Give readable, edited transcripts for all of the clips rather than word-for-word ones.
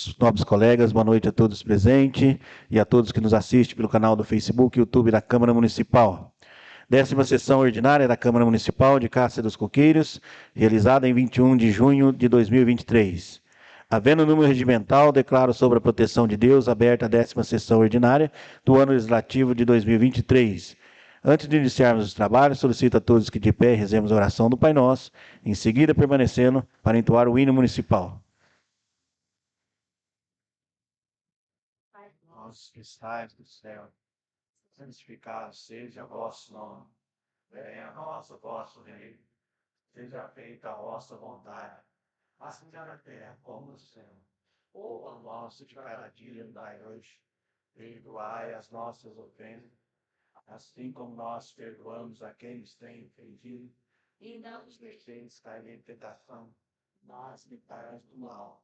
todos, nobres colegas, boa noite a todos presentes e a todos que nos assistem pelo canal do Facebook e YouTube da Câmara Municipal. 10ª sessão ordinária da Câmara Municipal de Cássia dos Coqueiros, realizada em 21 de junho de 2023. Havendo número regimental, declaro sobre a proteção de Deus aberta a 10ª sessão ordinária do ano legislativo de 2023. Antes de iniciarmos os trabalhos, solicito a todos que de pé rezemos a oração do Pai Nosso, em seguida permanecendo para entoar o hino municipal. Pai nosso que estais no céu, santificado seja o vosso nome. Venha a nós o vosso reino. Seja feita a vossa vontade, assim na terra como no céu. O pão nosso de cada dia nos dai hoje. Perdoai as nossas ofensas, assim como nós perdoamos a quem nos tem ofendido. E não nos deixeis cair em tentação, mas livrai-nos do mal.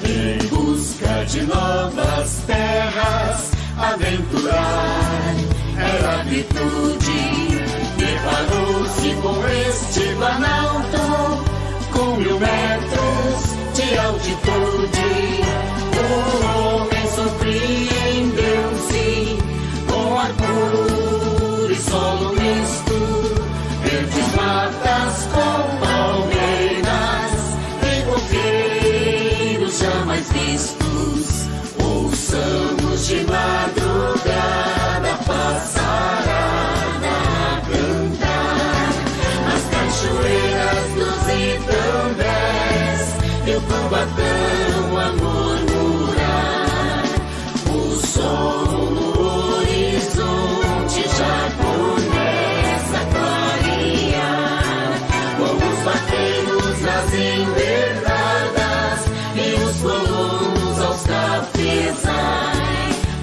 Em busca de novas terras, aventurar era a virtude. Deparou-se com este planalto, com 1000 metros de altitude. O homem surpreendeu-se com ar puro e solo misto, verdes matas com palmeiras e coqueiros jamais vistos. Ouçamos de madrugada passarada a cantar as cachoeiras dos Itambés e o Cubatão a murmurar. O sol no horizonte já começa a clarear, com os vaqueiros nas invernadas e os colonos aos cafezais.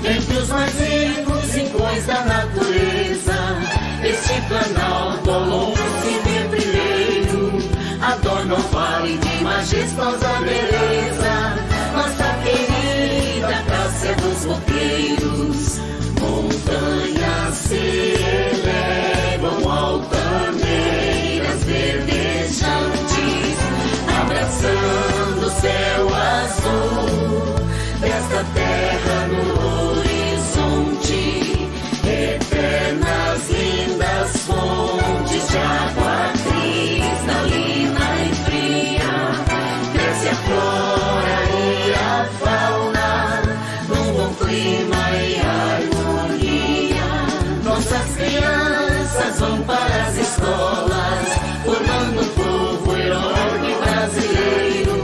Entre os mais ricos rincões da natureza, este planalto ao longo se vê brilheiro, adorna o vale de majestosa beleza. Nossa querida Cássia dos Coqueiros, montanhas se elevam, altaneiras verdejantes, abraçando o céu azul desta terra no horizonte. Eternas, lindas fontes de água cristalina e fria, cresce a flora e a fauna num bom clima e harmonia. Nossas crianças vão para as escolas, formando um povo heróico e brasileiro.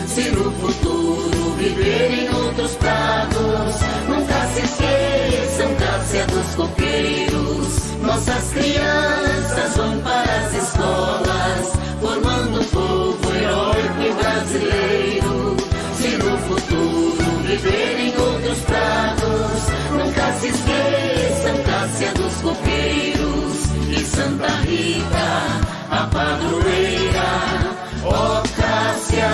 Se no futuro viver em outros prados, nunca se esqueçam Cássia dos Coqueiros. Nossas crianças vão para as escolas, formando um povo heróico e brasileiro. Se no futuro viver em outros prados, nunca se esqueçam Cássia dos Coqueiros e Santa Rita, a padroeira, ó Cássia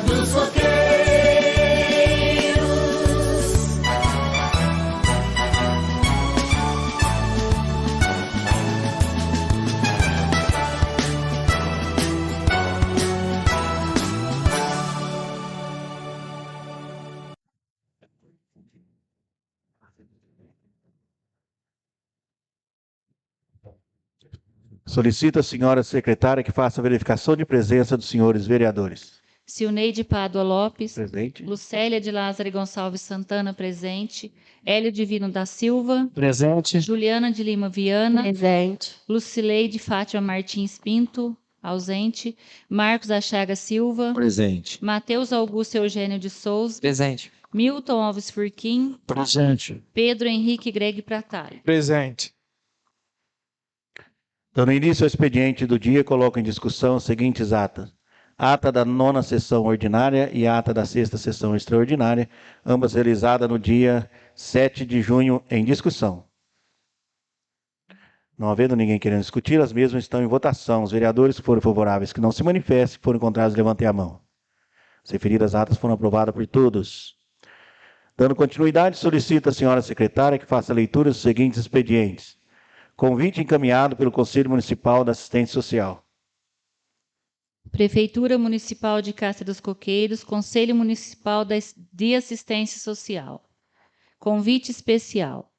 dos Coqueiros. Solicito a senhora secretária que faça a verificação de presença dos senhores vereadores. Silneide Pádua Lopes. Presente. Lucélia de Lázaro Gonçalves Santana, presente. Hélio Divino da Silva. Presente. Juliana de Lima Viana. Presente. Lucileide Fátima Martins Pinto, ausente. Marcos da Chaga Silva. Presente. Mateus Augusto Eugênio de Souza. Presente. Milton Alves Furquim. Presente. Pedro Henrique Greg Pratalho. Presente. Dando início ao expediente do dia, coloco em discussão as seguintes atas. Ata da 9ª sessão ordinária e ata da 6ª sessão extraordinária, ambas realizadas no dia 7 de junho, em discussão. Não havendo ninguém querendo discutir, as mesmas estão em votação. Os vereadores que forem favoráveis que não se manifestem, se forem contrários, levantem a mão. As referidas atas foram aprovadas por todos. Dando continuidade, solicito à senhora secretária que faça a leitura dos seguintes expedientes. Convite encaminhado pelo Conselho Municipal da Assistência Social. Prefeitura Municipal de Cássia dos Coqueiros, Conselho Municipal de Assistência Social. Convite especial.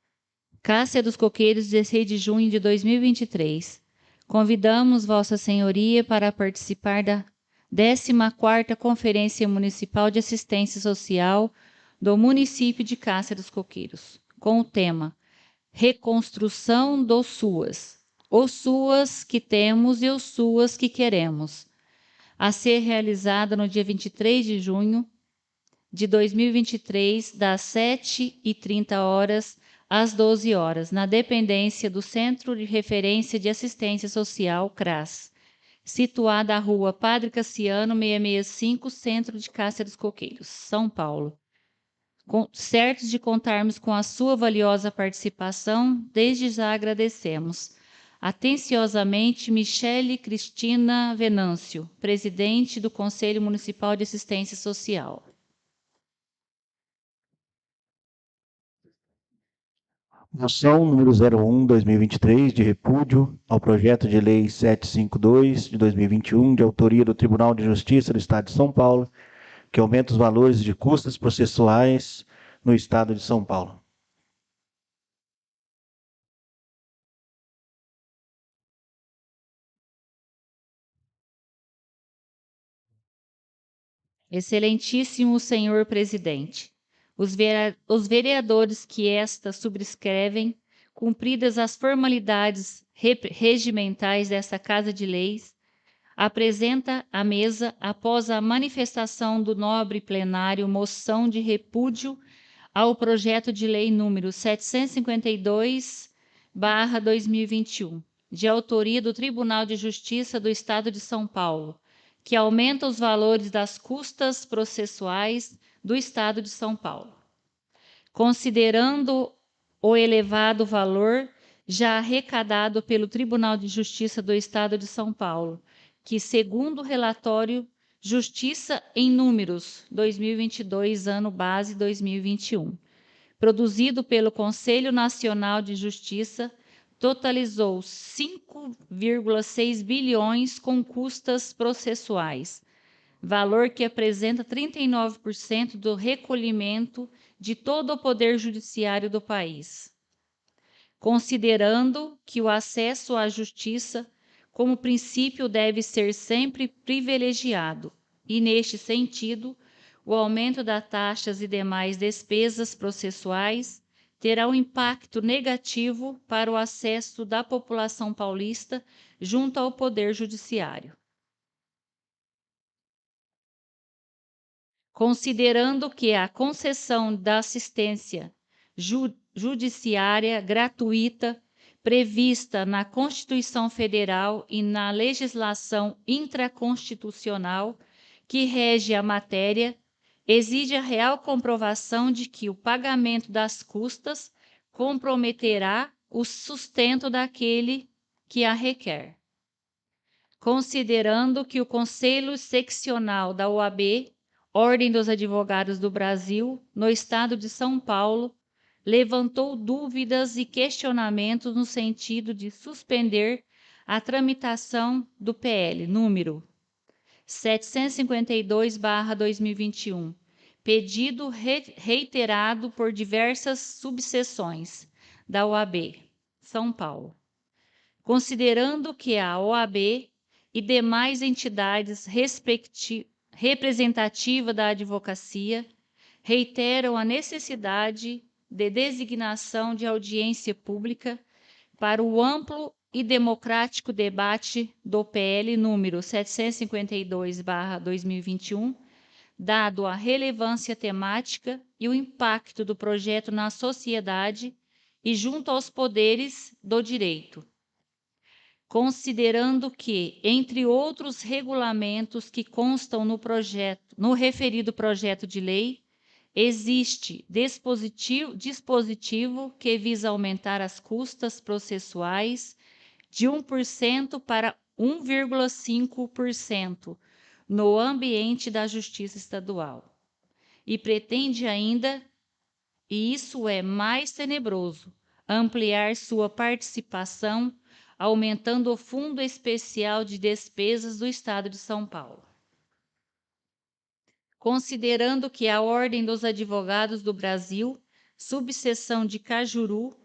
Cássia dos Coqueiros, 16 de junho de 2023. Convidamos Vossa Senhoria para participar da 14ª Conferência Municipal de Assistência Social do município de Cássia dos Coqueiros, com o tema Reconstrução dos SUAS. Os SUAS que temos e os SUAS que queremos. A ser realizada no dia 23 de junho de 2023, das 7h30 às 12 horas, na dependência do Centro de Referência de Assistência Social, CRAS, situada à rua Padre Cassiano, 665, Centro de Cássia dos Coqueiros, São Paulo. Certos de contarmos com a sua valiosa participação, desde já agradecemos. Atenciosamente, Michele Cristina Venâncio, presidente do Conselho Municipal de Assistência Social. Moção número 01/2023, de repúdio ao projeto de lei 752 de 2021, de autoria do Tribunal de Justiça do Estado de São Paulo, que aumenta os valores de custas processuais no Estado de São Paulo. Excelentíssimo senhor presidente, os vereadores que esta subscrevem, cumpridas as formalidades regimentais desta Casa de Leis, apresenta à mesa, após a manifestação do nobre plenário, moção de repúdio ao projeto de lei número 752/2021, de autoria do Tribunal de Justiça do Estado de São Paulo, que aumenta os valores das custas processuais do Estado de São Paulo. Considerando o elevado valor já arrecadado pelo Tribunal de Justiça do Estado de São Paulo, que, segundo o relatório Justiça em Números 2022, ano base 2021, produzido pelo Conselho Nacional de Justiça, totalizou 5,6 bilhões com custas processuais, valor que apresenta 39% do recolhimento de todo o poder judiciário do país. Considerando que o acesso à justiça, como princípio, deve ser sempre privilegiado, e, neste sentido, o aumento das taxas e demais despesas processuais terá um impacto negativo para o acesso da população paulista junto ao Poder Judiciário. Considerando que a concessão da assistência judiciária gratuita prevista na Constituição Federal e na legislação intraconstitucional que rege a matéria, exige a real comprovação de que o pagamento das custas comprometerá o sustento daquele que a requer. Considerando que o Conselho Seccional da OAB, Ordem dos Advogados do Brasil, no Estado de São Paulo, levantou dúvidas e questionamentos no sentido de suspender a tramitação do PL número 752/2021, pedido reiterado por diversas subseções da OAB, São Paulo. Considerando que a OAB e demais entidades representativas da advocacia reiteram a necessidade de designação de audiência pública para o amplo e democrático debate do PL número 752/2021, dado a relevância temática e o impacto do projeto na sociedade e junto aos poderes do direito. Considerando que, entre outros regulamentos que constam no referido projeto de lei, existe dispositivo que visa aumentar as custas processuais de 1% para 1,5% no ambiente da Justiça Estadual. E pretende ainda, e isso é mais tenebroso, ampliar sua participação, aumentando o Fundo Especial de Despesas do Estado de São Paulo. Considerando que a Ordem dos Advogados do Brasil, subseção de Cajuru,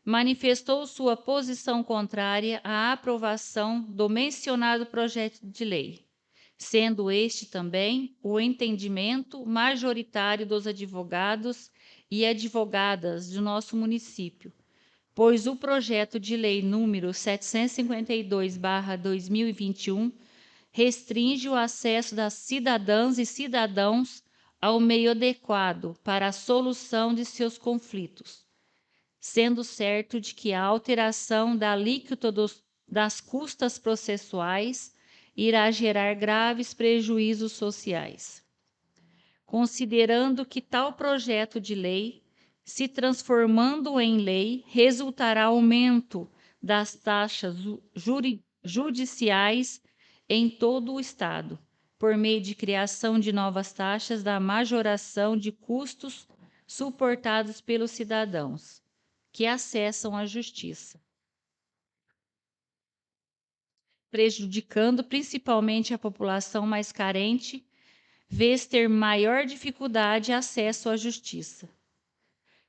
manifestou sua posição contrária à aprovação do mencionado projeto de lei, sendo este também o entendimento majoritário dos advogados e advogadas do nosso município, pois o projeto de lei número 752/2021 restringe o acesso das cidadãs e cidadãos ao meio adequado para a solução de seus conflitos, sendo certo de que a alteração da alíquota das custas processuais irá gerar graves prejuízos sociais. Considerando que tal projeto de lei, se transformando em lei, resultará aumento das taxas judiciais em todo o Estado, por meio de criação de novas taxas da majoração de custos suportados pelos cidadãos que acessam a justiça, prejudicando principalmente a população mais carente, vez ter maior dificuldade de acesso à justiça.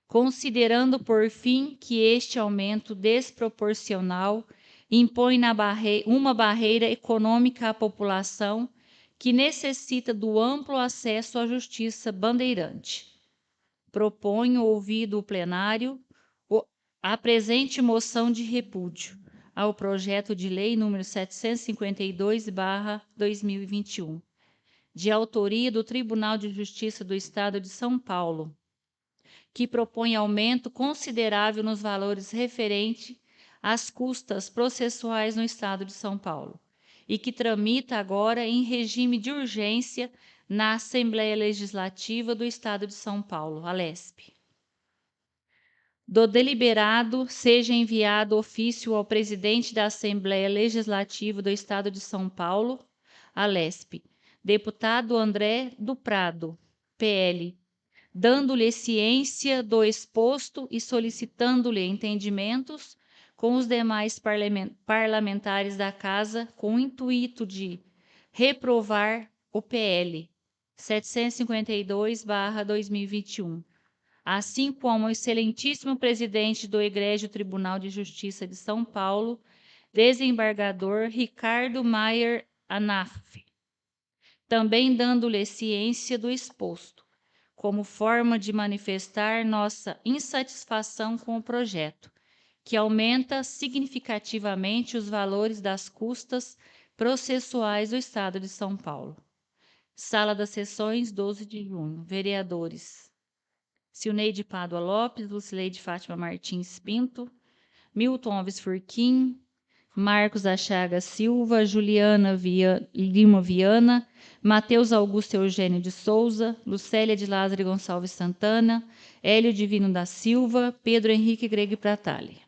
Considerando, por fim, que este aumento desproporcional impõe uma barreira econômica à população que necessita do amplo acesso à justiça bandeirante. Proponho, ouvido o plenário, a presente moção de repúdio ao projeto de lei número 752/2021, de autoria do Tribunal de Justiça do Estado de São Paulo, que propõe aumento considerável nos valores referentes às custas processuais no Estado de São Paulo, e que tramita agora em regime de urgência na Assembleia Legislativa do Estado de São Paulo, ALESP. Do deliberado, seja enviado ofício ao presidente da Assembleia Legislativa do Estado de São Paulo, ALESP, deputado André do Prado, PL, dando-lhe ciência do exposto e solicitando-lhe entendimentos com os demais parlamentares da Casa, com o intuito de reprovar o PL 752/2021, assim como o excelentíssimo presidente do Egrégio Tribunal de Justiça de São Paulo, desembargador Ricardo Maier Anaf, também dando-lhe ciência do exposto, como forma de manifestar nossa insatisfação com o projeto, que aumenta significativamente os valores das custas processuais do Estado de São Paulo. Sala das Sessões, 12 de junho. Vereadores: Silneide Pádua Lopes, Lucileide Fátima Martins Pinto, Milton Alves Furquim, Marcos Achaga Silva, Juliana Lima Viana, Matheus Augusto Eugênio de Souza, Lucélia de Lázaro Gonçalves Santana, Hélio Divino da Silva, Pedro Henrique Greg Pratali.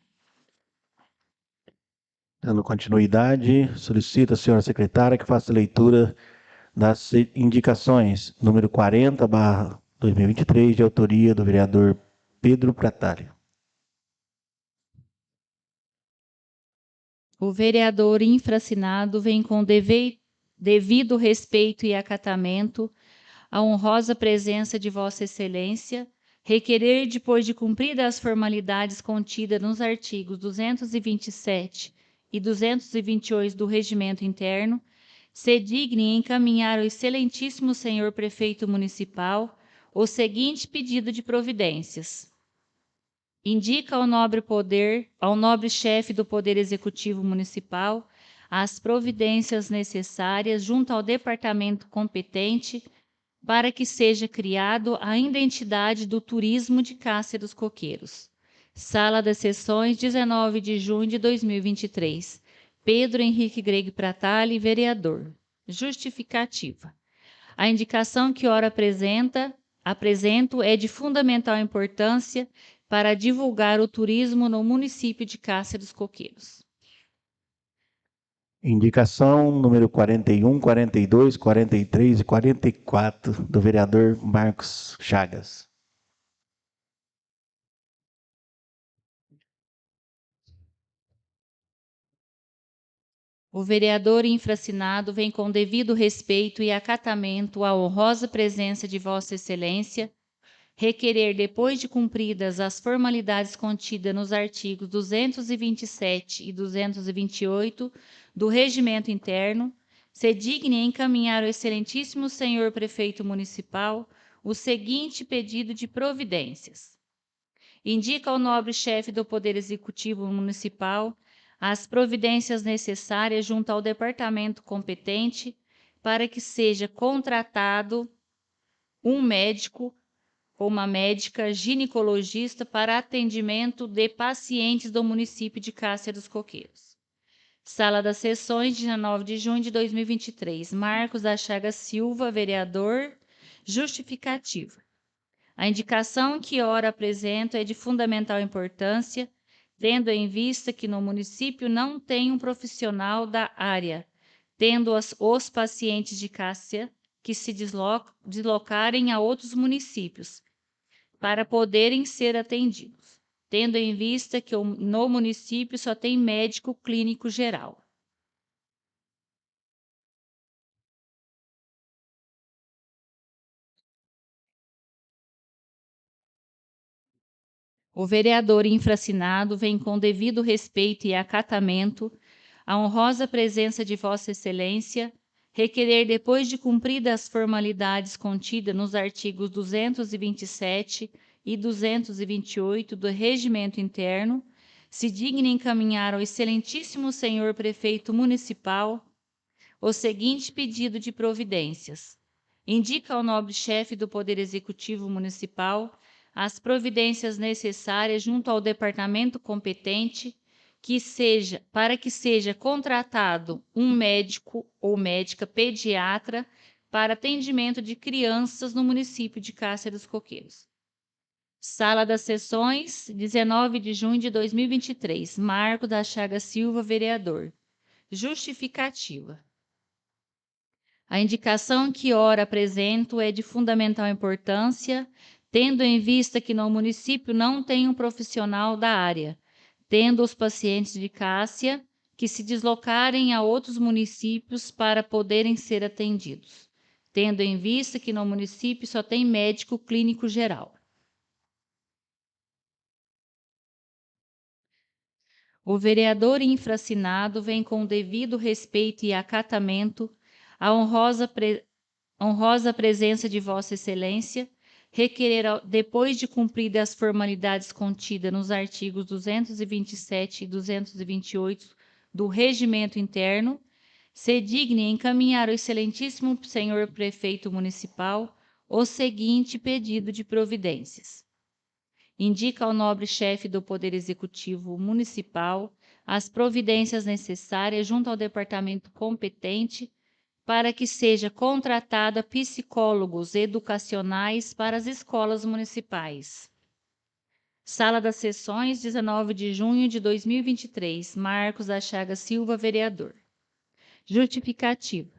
Dando continuidade, solicito a senhora secretária que faça a leitura das indicações número 40/2023, de autoria do vereador Pedro Pratali. O vereador infracinado vem com devido respeito e acatamento à honrosa presença de Vossa Excelência, requerer, depois de cumpridas as formalidades contidas nos artigos 227 e 228 do Regimento Interno, se digne em encaminhar ao excelentíssimo senhor prefeito municipal o seguinte pedido de providências. Indica ao nobre chefe do Poder Executivo Municipal as providências necessárias junto ao departamento competente para que seja criado a identidade do turismo de Cássia dos Coqueiros. Sala das Sessões, 19 de junho de 2023. Pedro Henrique Greg Pratali, vereador. Justificativa. A indicação que ora apresento é de fundamental importância para divulgar o turismo no município de Cássia dos Coqueiros. Indicação número 41, 42, 43 e 44 do vereador Marcos Chagas. O vereador infracinado vem com devido respeito e acatamento à honrosa presença de Vossa Excelência requerer, depois de cumpridas as formalidades contidas nos artigos 227 e 228 do Regimento Interno, se digne encaminhar ao excelentíssimo senhor prefeito municipal o seguinte pedido de providências. Indica ao nobre chefe do Poder Executivo Municipal as providências necessárias junto ao departamento competente para que seja contratado um médico ou uma médica ginecologista para atendimento de pacientes do município de Cássia dos Coqueiros. Sala das Sessões, 19 de junho de 2023. Marcos da Chagas Silva, vereador. Justificativa. A indicação que ora apresento é de fundamental importância, tendo em vista que no município não tem um profissional da área, tendo os pacientes de Cássia que se deslocarem a outros municípios para poderem ser atendidos, tendo em vista que no município só tem médico clínico geral. O vereador infracinado vem com devido respeito e acatamento à honrosa presença de Vossa Excelência requerer, depois de cumpridas as formalidades contidas nos artigos 227 e 228 do Regimento Interno, se digne encaminhar ao excelentíssimo senhor prefeito municipal o seguinte pedido de providências. Indica ao nobre chefe do Poder Executivo Municipal as providências necessárias junto ao departamento competente para que seja contratado um médico ou médica pediatra para atendimento de crianças no município de Cássia dos Coqueiros. Sala das Sessões, 19 de junho de 2023. Marco da Chagas Silva, vereador. Justificativa. A indicação que ora apresento é de fundamental importância, tendo em vista que no município não tem um profissional da área, tendo os pacientes de Cássia que se deslocarem a outros municípios para poderem ser atendidos, tendo em vista que no município só tem médico clínico geral. O vereador infracinado vem com devido respeito e acatamento à honrosa presença de Vossa Excelência requerer, depois de cumpridas as formalidades contidas nos artigos 227 e 228 do Regimento Interno, se digne encaminhar ao excelentíssimo senhor prefeito municipal o seguinte pedido de providências. Indica ao nobre chefe do Poder Executivo Municipal as providências necessárias junto ao departamento competente para que seja contratada psicólogos educacionais para as escolas municipais. Sala das Sessões, 19 de junho de 2023. Marcos da Chagas Silva, vereador. Justificativa.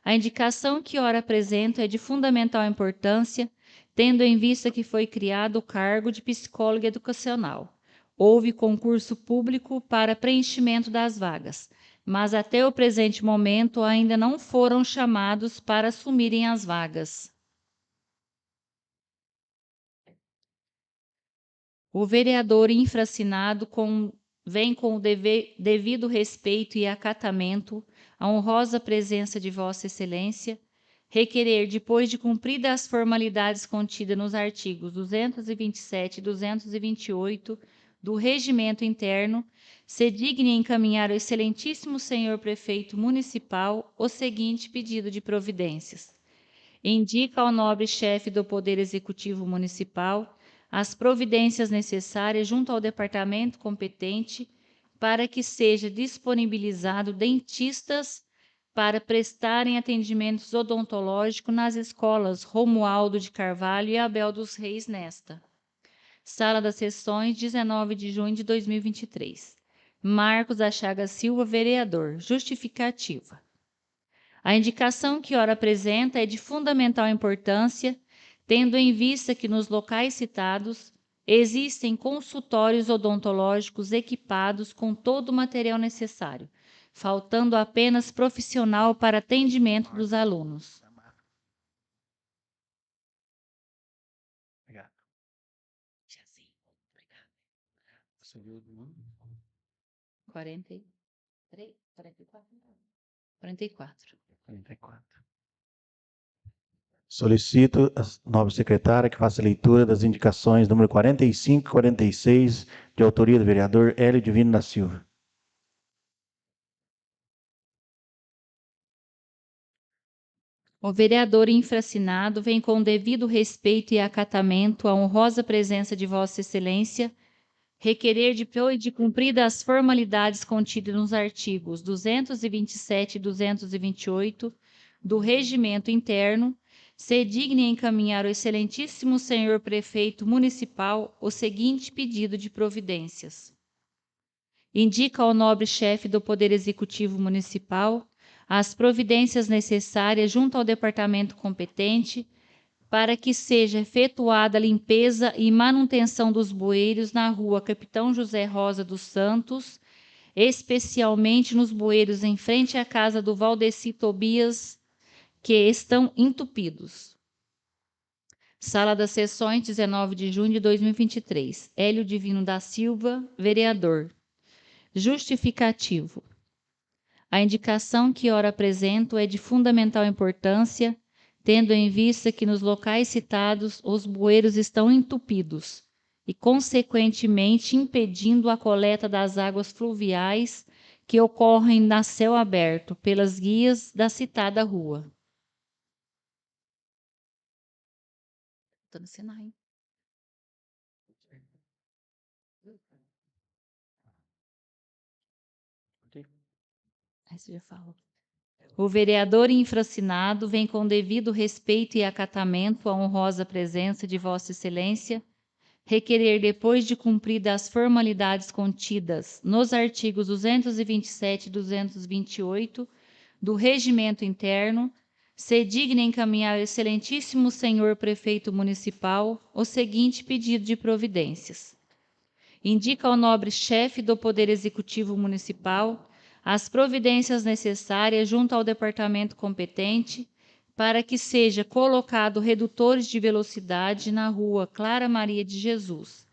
A indicação que ora apresento é de fundamental importância, tendo em vista que foi criado o cargo de psicólogo educacional. Houve concurso público para preenchimento das vagas, mas até o presente momento ainda não foram chamados para assumirem as vagas. O vereador infracinado vem com o devido respeito e acatamento à honrosa presença de Vossa Excelência, requerer, depois de cumpridas as formalidades contidas nos artigos 227 e 228 do Regimento Interno, se digne encaminhar ao excelentíssimo senhor prefeito municipal o seguinte pedido de providências. Indica ao nobre chefe do Poder Executivo Municipal as providências necessárias junto ao departamento competente para que seja disponibilizado dentistas para prestarem atendimentos odontológicos nas escolas Romualdo de Carvalho e Abel dos Reis nesta. Sala das Sessões, 19 de junho de 2023. Marcos da Chagas Silva, vereador. Justificativa. A indicação que ora apresenta é de fundamental importância, tendo em vista que nos locais citados existem consultórios odontológicos equipados com todo o material necessário, faltando apenas profissional para atendimento dos alunos. Obrigado. Você viu do mundo? 43? 44? 44. 44. Solicito a nova secretária que faça a leitura das indicações número 45 e 46, de autoria do vereador Hélio Divino da Silva. O vereador infracinado vem com devido respeito e acatamento à honrosa presença de Vossa Excelência requerer depois de cumpridas as formalidades contidas nos artigos 227 e 228 do Regimento Interno, se digne encaminhar ao excelentíssimo senhor prefeito municipal o seguinte pedido de providências. Indica ao nobre chefe do Poder Executivo Municipal as providências necessárias junto ao departamento competente para que seja efetuada a limpeza e manutenção dos bueiros na rua Capitão José Rosa dos Santos, especialmente nos bueiros em frente à casa do Valdeci Tobias, que estão entupidos. Sala das Sessões, 19 de junho de 2023. Hélio Divino da Silva, vereador. Justificativo. A indicação que ora apresento é de fundamental importância, tendo em vista que nos locais citados os bueiros estão entupidos e, consequentemente, impedindo a coleta das águas fluviais que ocorrem na céu aberto pelas guias da citada rua. Estou no sinal, hein? Aí você já falou. O vereador infracinado vem com devido respeito e acatamento à honrosa presença de Vossa Excelência requerer, depois de cumpridas as formalidades contidas nos artigos 227 e 228 do Regimento Interno, se digne encaminhar ao excelentíssimo senhor prefeito municipal o seguinte pedido de providências. Indica ao nobre chefe do Poder Executivo Municipal as providências necessárias junto ao departamento competente para que seja colocado redutores de velocidade na rua Clara Maria de Jesus,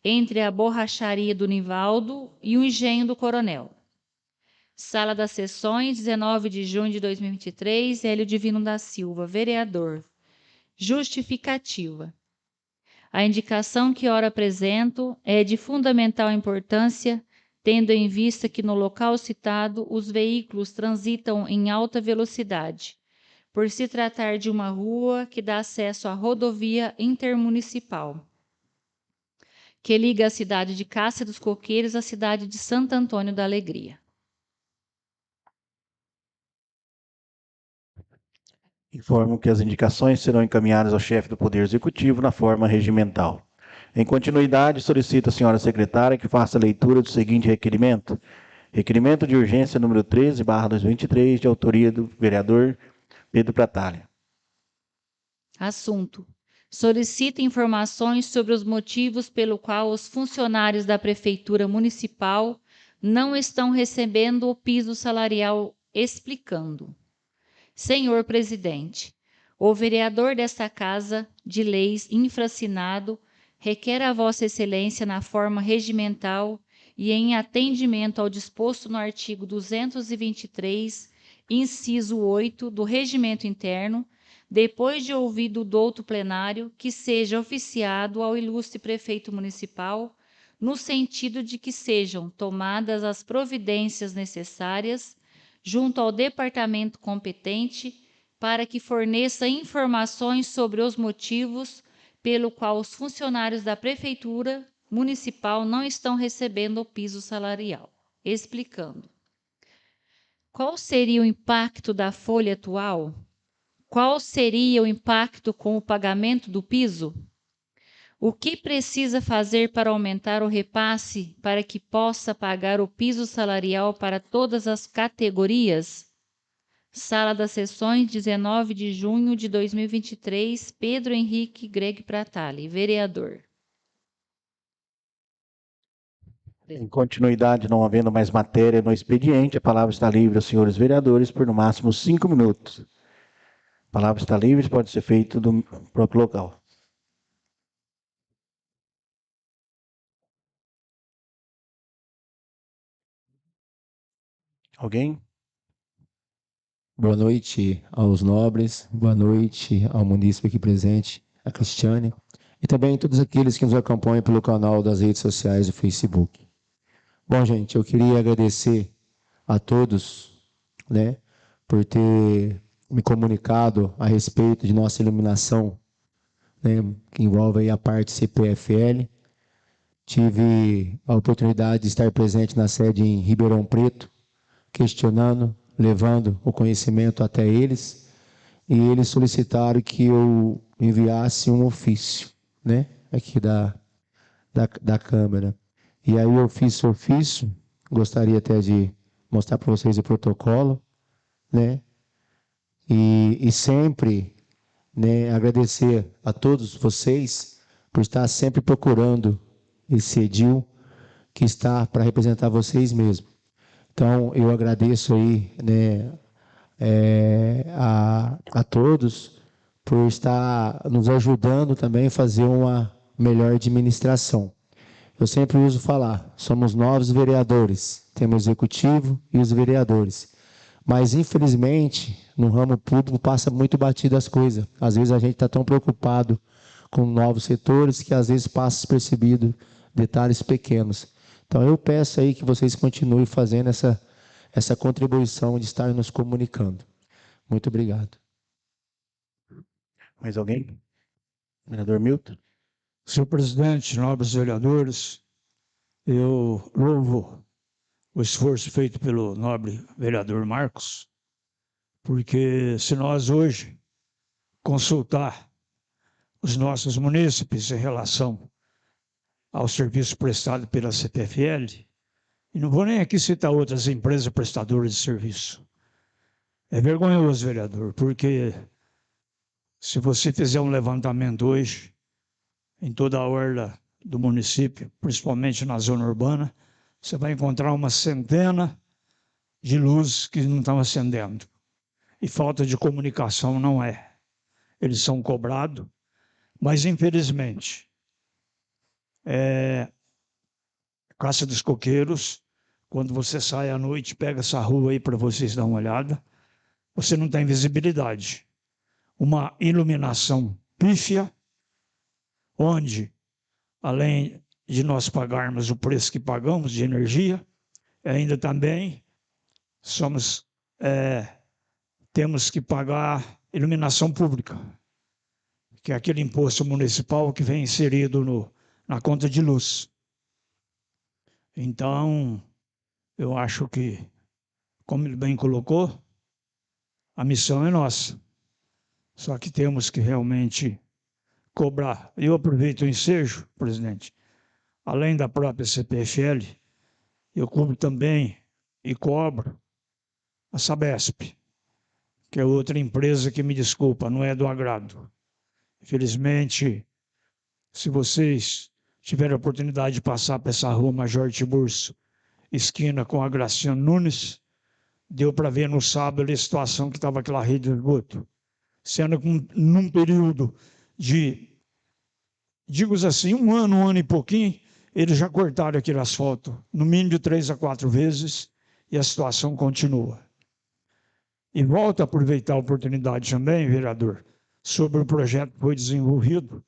entre a borracharia do Nivaldo e o engenho do Coronel. Sala das Sessões, 19 de junho de 2023, Hélio Divino da Silva, vereador. Justificativa. A indicação que ora apresento é de fundamental importância, tendo em vista que no local citado os veículos transitam em alta velocidade, por se tratar de uma rua que dá acesso à rodovia intermunicipal, que liga a cidade de Cássia dos Coqueiros à cidade de Santo Antônio da Alegria. Informo que as indicações serão encaminhadas ao chefe do Poder Executivo na forma regimental. Em continuidade, solicito à senhora secretária que faça a leitura do seguinte requerimento. Requerimento de urgência número 13/2023, de autoria do vereador Pedro Pratalha. Assunto. Solicita informações sobre os motivos pelo qual os funcionários da Prefeitura Municipal não estão recebendo o piso salarial, explicando. Senhor Presidente, o vereador desta Casa de Leis infracinado requer a Vossa Excelência na forma regimental e em atendimento ao disposto no artigo 223, inciso 8 do Regimento Interno, depois de ouvido o douto plenário, que seja oficiado ao ilustre prefeito municipal, no sentido de que sejam tomadas as providências necessárias junto ao departamento competente para que forneça informações sobre os motivos pelo qual os funcionários da Prefeitura Municipal não estão recebendo o piso salarial, explicando. Qual seria o impacto da folha atual? Qual seria o impacto com o pagamento do piso? O que precisa fazer para aumentar o repasse para que possa pagar o piso salarial para todas as categorias? Sala das Sessões, 19 de junho de 2023, Pedro Henrique Greg Pratali, vereador. Em continuidade, não havendo mais matéria no expediente, a palavra está livre aos senhores vereadores por no máximo 5 minutos. A palavra está livre, pode ser feito do próprio local. Alguém? Boa noite aos nobres, boa noite ao munícipe aqui presente, a Cristiane, e também a todos aqueles que nos acompanham pelo canal das redes sociais do Facebook. Bom, gente, eu queria agradecer a todos, né, por ter me comunicado a respeito de nossa iluminação, né, que envolve aí a parte CPFL. Tive a oportunidade de estar presente na sede em Ribeirão Preto, questionando, levando o conhecimento até eles, e eles solicitaram que eu enviasse um ofício, né, aqui da Câmara. E aí eu fiz o ofício, gostaria até de mostrar para vocês o protocolo, né, e sempre, né, agradecer a todos vocês por estar sempre procurando esse edil que está para representar vocês mesmos. Então, eu agradeço aí, né, a todos por estar nos ajudando também a fazer uma melhor administração. Eu sempre uso falar, somos novos vereadores, temos o executivo e os vereadores. Mas, infelizmente, no ramo público passa muito batido as coisas. Às vezes a gente está tão preocupado com novos setores que às vezes passa despercebido detalhes pequenos. Então, eu peço aí que vocês continuem fazendo essa contribuição de estar nos comunicando. Muito obrigado. Mais alguém? Vereador Milton? Senhor presidente, nobres vereadores, eu louvo o esforço feito pelo nobre vereador Marcos, porque se nós hoje consultar os nossos munícipes em relação ao serviço prestado pela CPFL, e não vou nem aqui citar outras empresas prestadoras de serviço, é vergonhoso, vereador, porque se você fizer um levantamento hoje, em toda a orla do município, principalmente na zona urbana, você vai encontrar uma centena de luzes que não estão acendendo. E falta de comunicação não é. Eles são cobrados, mas infelizmente, Caça dos Coqueiros, quando você sai à noite, pega essa rua aí para vocês dar uma olhada, você não tem visibilidade. Uma iluminação pífia, onde, além de nós pagarmos o preço que pagamos de energia, ainda também temos que pagar iluminação pública, que é aquele imposto municipal que vem inserido na conta de luz. Então, eu acho que, como ele bem colocou, a missão é nossa. Só que temos que realmente cobrar. Eu aproveito o ensejo, presidente, além da própria CPFL, eu cubro também e cobro a Sabesp, que é outra empresa que, me desculpa, não é do agrado. Infelizmente, se vocês tiverem a oportunidade de passar por essa rua Major Tiburcio, esquina com a Graciano Nunes, deu para ver no sábado a situação que estava aquela rede de esgoto. Sendo que num período de, digo assim, um ano e pouquinho, eles já cortaram aquele asfalto, no mínimo de 3 a 4 vezes, e a situação continua. E volto a aproveitar a oportunidade também, vereador, sobre o projeto que foi desenvolvido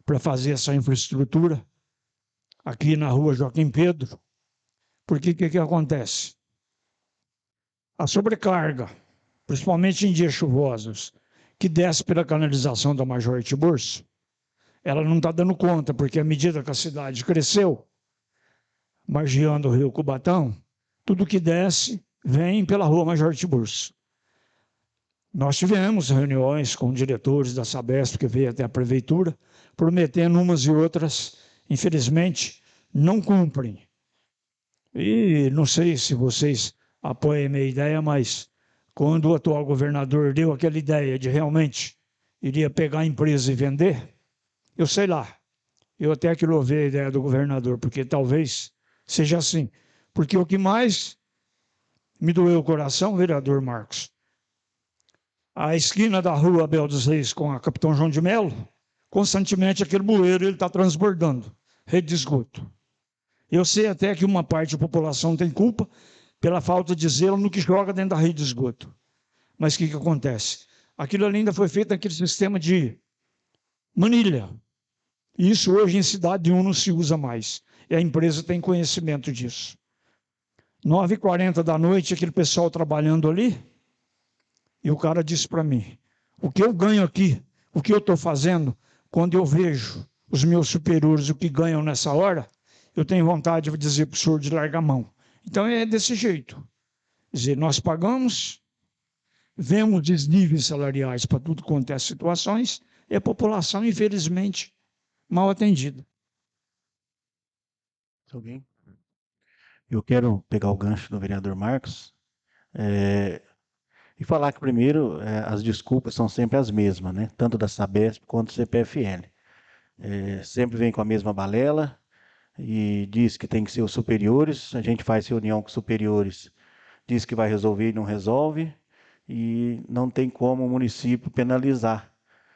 para fazer essa infraestrutura aqui na rua Joaquim Pedro, porque o que acontece? A sobrecarga, principalmente em dias chuvosos, que desce pela canalização da Major Tiburcio, ela não está dando conta, porque à medida que a cidade cresceu, margeando o rio Cubatão, tudo que desce vem pela rua Major Tiburcio. Nós tivemos reuniões com diretores da Sabesp, que veio até a prefeitura, prometendo umas e outras, infelizmente, não cumprem. E não sei se vocês apoiam a minha ideia, mas quando o atual governador deu aquela ideia de realmente iria pegar a empresa e vender, eu sei lá, eu até que louvei a ideia do governador, porque talvez seja assim. Porque o que mais me doeu o coração, vereador Marcos, a esquina da rua Abel dos Reis com a Capitão João de Melo, constantemente aquele bueiro está transbordando, rede de esgoto. Eu sei até que uma parte da população tem culpa pela falta de zelo no que joga dentro da rede de esgoto. Mas o que acontece? Aquilo ali ainda foi feito naquele sistema de manilha. E isso hoje em cidade nenhuma não se usa mais. E a empresa tem conhecimento disso. 9h40 da noite, aquele pessoal trabalhando ali, e o cara disse para mim, o que eu ganho aqui, o que eu estou fazendo, quando eu vejo os meus superiores, o que ganham nessa hora, eu tenho vontade de dizer para o senhor de largar a mão. Então é desse jeito. Quer dizer, nós pagamos, vemos desníveis salariais para tudo quanto é situações, e a população, infelizmente, mal atendida. Alguém? Eu quero pegar o gancho do vereador Marcos e falar que, primeiro, as desculpas são sempre as mesmas, né? Tanto da Sabesp quanto do CPFL. Sempre vem com a mesma balela e diz que tem que ser os superiores. A gente faz reunião com os superiores, diz que vai resolver e não resolve, e não tem como o município penalizar,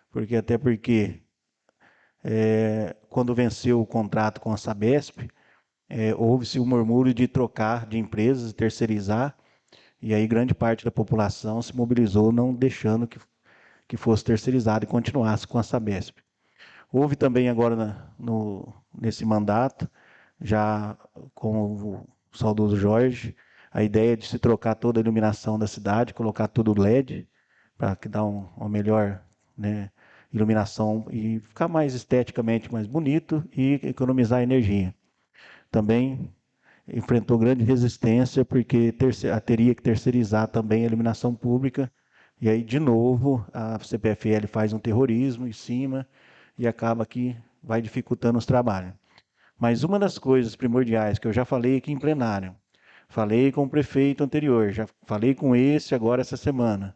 porque quando venceu o contrato com a Sabesp, houve-se um murmúrio de trocar de empresas, terceirizar, e aí grande parte da população se mobilizou não deixando que fosse terceirizado e continuasse com a Sabesp. Houve também agora nesse mandato, já com o saudoso Jorge, a ideia de se trocar toda a iluminação da cidade, colocar tudo LED, para que dá uma melhor, né, iluminação e ficar mais esteticamente mais bonito e economizar energia. Também enfrentou grande resistência, porque teria que terceirizar também a iluminação pública, e aí, de novo, a CPFL faz um terrorismo em cima, e acaba que vai dificultando os trabalhos. Mas uma das coisas primordiais que eu já falei aqui em plenário, falei com o prefeito anterior, já falei com esse agora essa semana,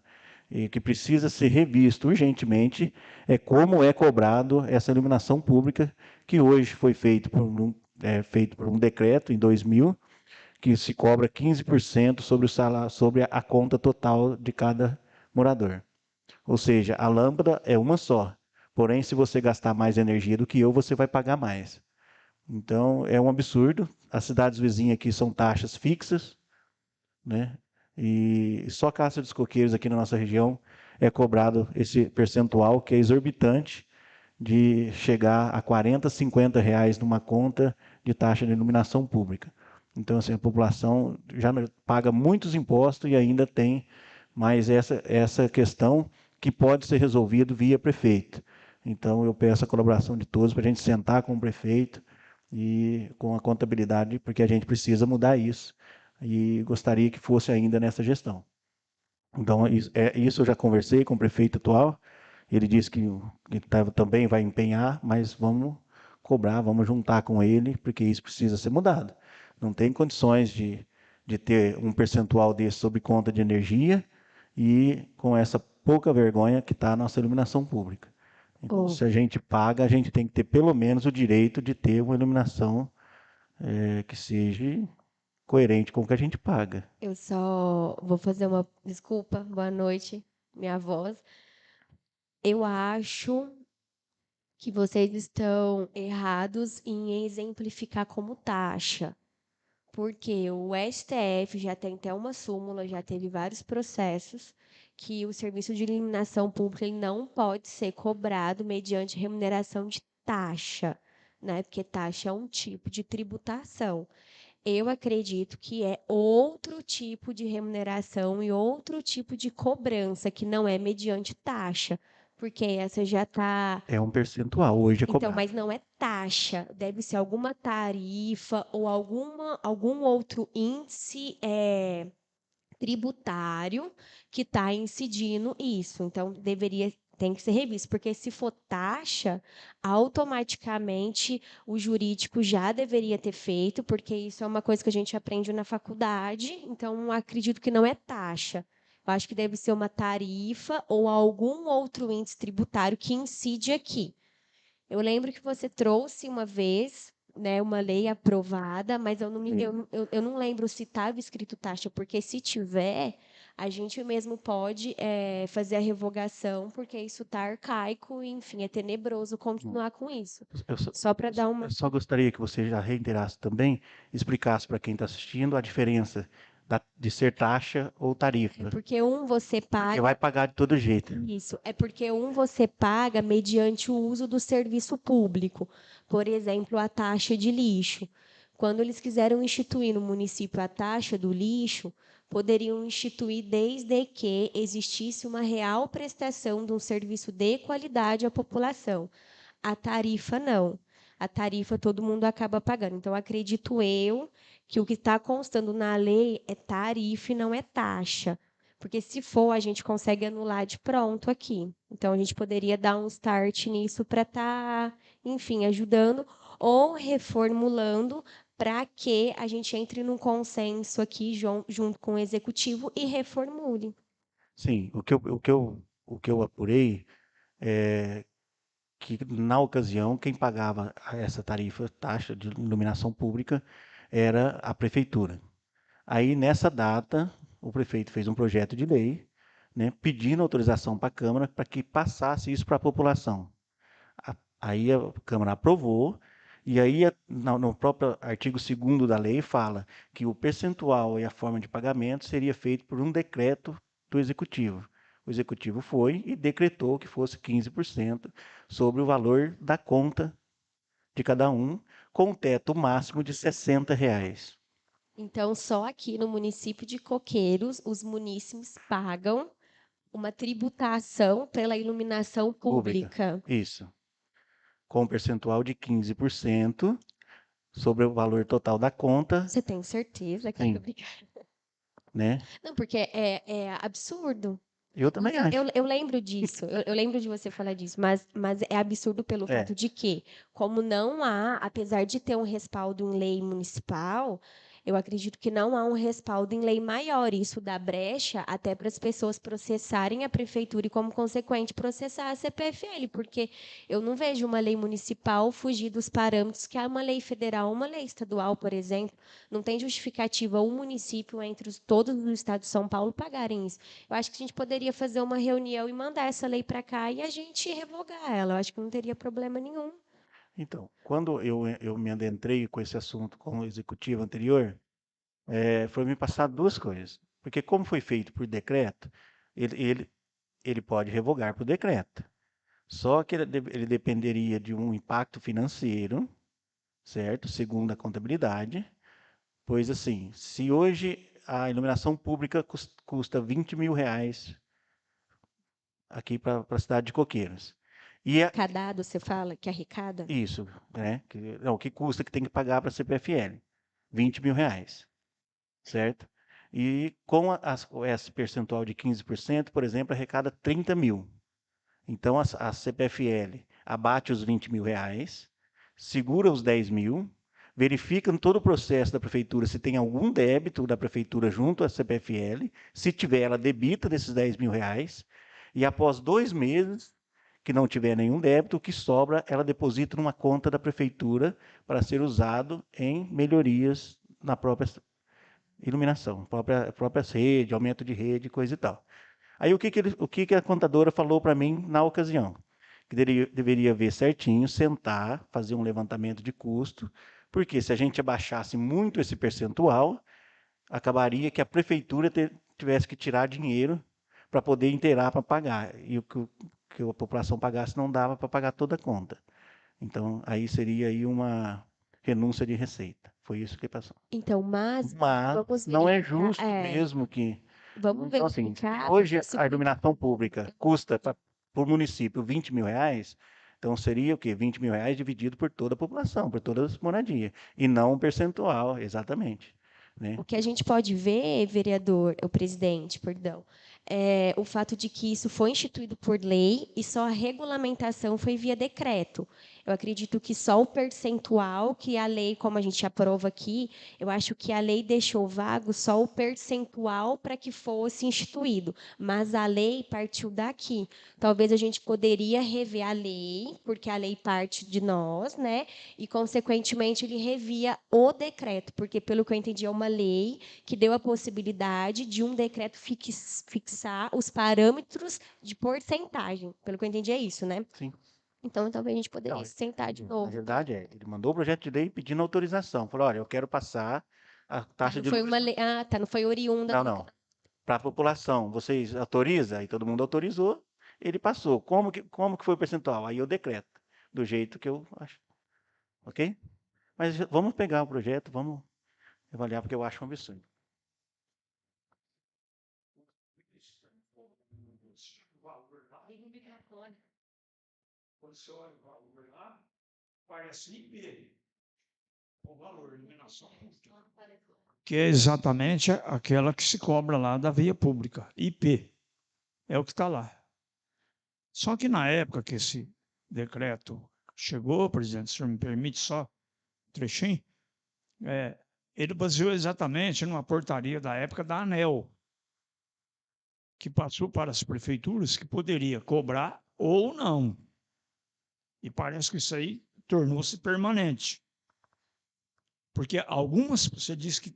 e que precisa ser revisto urgentemente, é como é cobrado essa iluminação pública, que hoje foi feito por um decreto em 2000, que se cobra 15% sobre o salário, sobre a conta total de cada morador. Ou seja, a lâmpada é uma só. Porém, se você gastar mais energia do que eu, você vai pagar mais. Então, é um absurdo. As cidades vizinhas aqui são taxas fixas, né? E só Cássia dos Coqueiros aqui na nossa região é cobrado esse percentual, que é exorbitante, de chegar a R$40, R$50 numa conta de taxa de iluminação pública. Então, assim, a população já paga muitos impostos e ainda tem mais essa questão que pode ser resolvido via prefeito. Então, eu peço a colaboração de todos para a gente sentar com o prefeito e com a contabilidade, porque a gente precisa mudar isso e gostaria que fosse ainda nessa gestão. Então, isso eu já conversei com o prefeito atual, ele disse que também vai empenhar, mas vamos cobrar, vamos juntar com ele, porque isso precisa ser mudado. Não tem condições de ter um percentual desse sobre conta de energia e com essa pouca vergonha que está a nossa iluminação pública. Então, se a gente paga, a gente tem que ter pelo menos o direito de ter uma iluminação que seja coerente com o que a gente paga. Eu só vou fazer uma desculpa, boa noite, minha voz. Eu acho que vocês estão errados em exemplificar como taxa, porque o STF já tem até uma súmula, já teve vários processos, que o serviço de iluminação pública ele não pode ser cobrado mediante remuneração de taxa, né? Porque taxa é um tipo de tributação. Eu acredito que é outro tipo de remuneração e outro tipo de cobrança, que não é mediante taxa, porque essa já está... É um percentual, hoje é Então, cobrado. mas não é taxa, deve ser alguma tarifa ou algum outro índice tributário que está incidindo isso. Então, tem que ser revisto, porque se for taxa, automaticamente o jurídico já deveria ter feito, porque isso é uma coisa que a gente aprende na faculdade, então acredito que não é taxa. Eu acho que deve ser uma tarifa ou algum outro índice tributário que incide aqui. Eu lembro que você trouxe uma vez, né, uma lei aprovada, mas eu não lembro se estava escrito taxa, porque se tiver, a gente mesmo pode fazer a revogação, porque isso está arcaico, e, enfim, é tenebroso continuar com isso. Eu só, Só para dar uma. eu só gostaria que você já reiterasse também, explicasse para quem está assistindo a diferença de ser taxa ou tarifa. Porque você Porque paga. vai pagar de todo jeito. Isso, é porque você paga mediante o uso do serviço público. Por exemplo, a taxa de lixo. Quando eles quiseram instituir no município a taxa do lixo, poderiam instituir desde que existisse uma real prestação de um serviço de qualidade à população. A tarifa não. A tarifa todo mundo acaba pagando. Então, acredito eu que o que está constando na lei é tarifa e não é taxa. Porque se for, a gente consegue anular de pronto aqui. Então, a gente poderia dar um start nisso para estar, enfim, ajudando ou reformulando para que a gente entre num consenso aqui junto com o executivo e reformule. Sim, o que eu apurei é que, na ocasião, quem pagava essa taxa de iluminação pública era a prefeitura. Aí, nessa data, o prefeito fez um projeto de lei, né, pedindo autorização para a Câmara para que passasse isso para a população. Aí a Câmara aprovou, e aí no próprio artigo 2º da lei fala que o percentual e a forma de pagamento seria feito por um decreto do Executivo. O Executivo foi e decretou que fosse 15% sobre o valor da conta de cada um, com um teto máximo de R$ 60. Então, só aqui no município de Coqueiros, os munícipes pagam uma tributação pela iluminação pública. Isso. Com um percentual de 15% sobre o valor total da conta, Você tem certeza que Sim. Né? né? Não, porque é absurdo. Eu também acho. Eu lembro disso, eu lembro de você falar disso, mas é absurdo pelo É. fato de que, como não há, apesar de ter um respaldo em lei municipal, eu acredito que não há um respaldo em lei maior. Isso dá brecha até para as pessoas processarem a prefeitura e, como consequente, processar a CPFL, porque eu não vejo uma lei municipal fugir dos parâmetros que é uma lei federal, uma lei estadual, por exemplo. Não tem justificativa o município entre todos os estados de São Paulo pagarem isso. Eu acho que a gente poderia fazer uma reunião e mandar essa lei para cá e a gente revogar ela. Eu acho que não teria problema nenhum. Então, quando eu me adentrei com esse assunto com o executivo anterior, foi me passar duas coisas. Porque como foi feito por decreto, ele pode revogar por decreto. Só que ele dependeria de um impacto financeiro, certo? Segundo a contabilidade. Pois assim, se hoje a iluminação pública custa R$ 20.000 aqui para a cidade de Coqueiros. E Arrecadado, você fala que arrecada? isso, né? Não, o que custa que tem que pagar para a CPFL? R$ 20.000, certo? E com esse percentual de 15%, por exemplo, arrecada 30 mil. Então a CPFL abate os R$ 20.000, segura os 10 mil, verifica em todo o processo da prefeitura se tem algum débito da prefeitura junto à CPFL. Se tiver, ela debita desses R$ 10.000. E após 2 meses, que não tiver nenhum débito, o que sobra, ela deposita numa conta da prefeitura para ser usado em melhorias na própria iluminação, próprias redes, aumento de rede, coisa e tal. Aí o que a contadora falou para mim na ocasião? Que deveria ver certinho, sentar, fazer um levantamento de custo, porque se a gente abaixasse muito esse percentual, acabaria que a prefeitura tivesse que tirar dinheiro para poder inteirar para pagar. E o que a população pagasse não dava para pagar toda a conta. Então, aí seria aí uma renúncia de receita. Foi isso que passou. Então, mas vamos não é verificar, justo mesmo que... Vamos Então, assim, verificar. hoje a iluminação pública custa por município R$ 20.000, então seria o quê? R$ 20.000 dividido por toda a população, por todas as moradias, e não um percentual, exatamente. né? O que a gente pode ver, vereador, o presidente, perdão, é o fato de que isso foi instituído por lei e só a regulamentação foi via decreto. Eu acredito que só o percentual que a lei, como a gente aprova aqui, eu acho que a lei deixou vago só o percentual para que fosse instituído, mas a lei partiu daqui. Talvez a gente poderia rever a lei, porque a lei parte de nós, né? E, consequentemente, ele revia o decreto, porque, pelo que eu entendi, é uma lei que deu a possibilidade de um decreto fixar os parâmetros de porcentagem. Pelo que eu entendi, é isso, né? Sim. Então, talvez a gente poderia Não, sentar de Na novo. verdade, ele mandou o projeto de lei pedindo autorização. Falou, olha, eu quero passar a taxa Não de foi luz. uma lei. Ah, tá. Não foi oriunda. Não. Para a população, vocês autorizam? Aí todo mundo autorizou, ele passou. Como que foi o percentual? Aí eu decreto, do jeito que eu acho. Ok? Mas vamos pegar o projeto, vamos avaliar, porque eu acho um absurdo. Quando você olha o valor lá, parece IP, o valor, iluminação pública, que é exatamente aquela que se cobra lá da via pública, IP, é o que está lá. Só que na época que esse decreto chegou, presidente, se o senhor me permite só um trechinho, ele baseou exatamente numa portaria da época da ANEEL, que passou para as prefeituras que poderia cobrar ou não. E parece que isso aí tornou-se permanente. Porque algumas, você disse que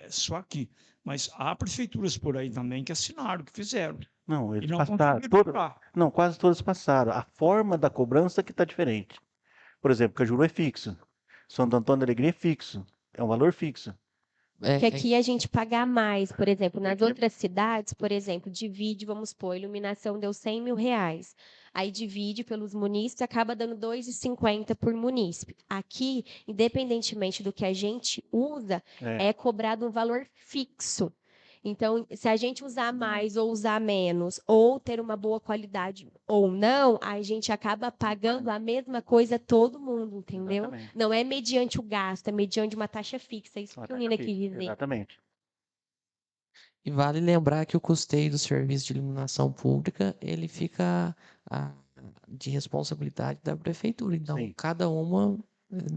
só aqui, mas há prefeituras por aí também que assinaram, que fizeram. Não, E eles não passaram. conseguiram cobrar. Não, quase todos passaram. A forma da cobrança que está diferente. Por exemplo, Cajuru é fixo. Santo Antônio da Alegria é fixo. É um valor fixo. Que aqui a gente paga mais, por exemplo, nas outras cidades, por exemplo, divide, vamos supor, a iluminação deu 100 mil reais. Aí divide pelos munícipes, acaba dando 2,50 por munícipe. Aqui, independentemente do que a gente usa, é cobrado um valor fixo. Então, se a gente usar mais ou usar menos, ou ter uma boa qualidade ou não, a gente acaba pagando a mesma coisa todo mundo, entendeu? Exatamente. Não é mediante o gasto, é mediante uma taxa fixa. Isso Uma que o taxa Nina fixa, quis dizer. Exatamente. E vale lembrar que o custeio do serviço de iluminação pública, ele fica de responsabilidade da prefeitura. Então, Sim. cada uma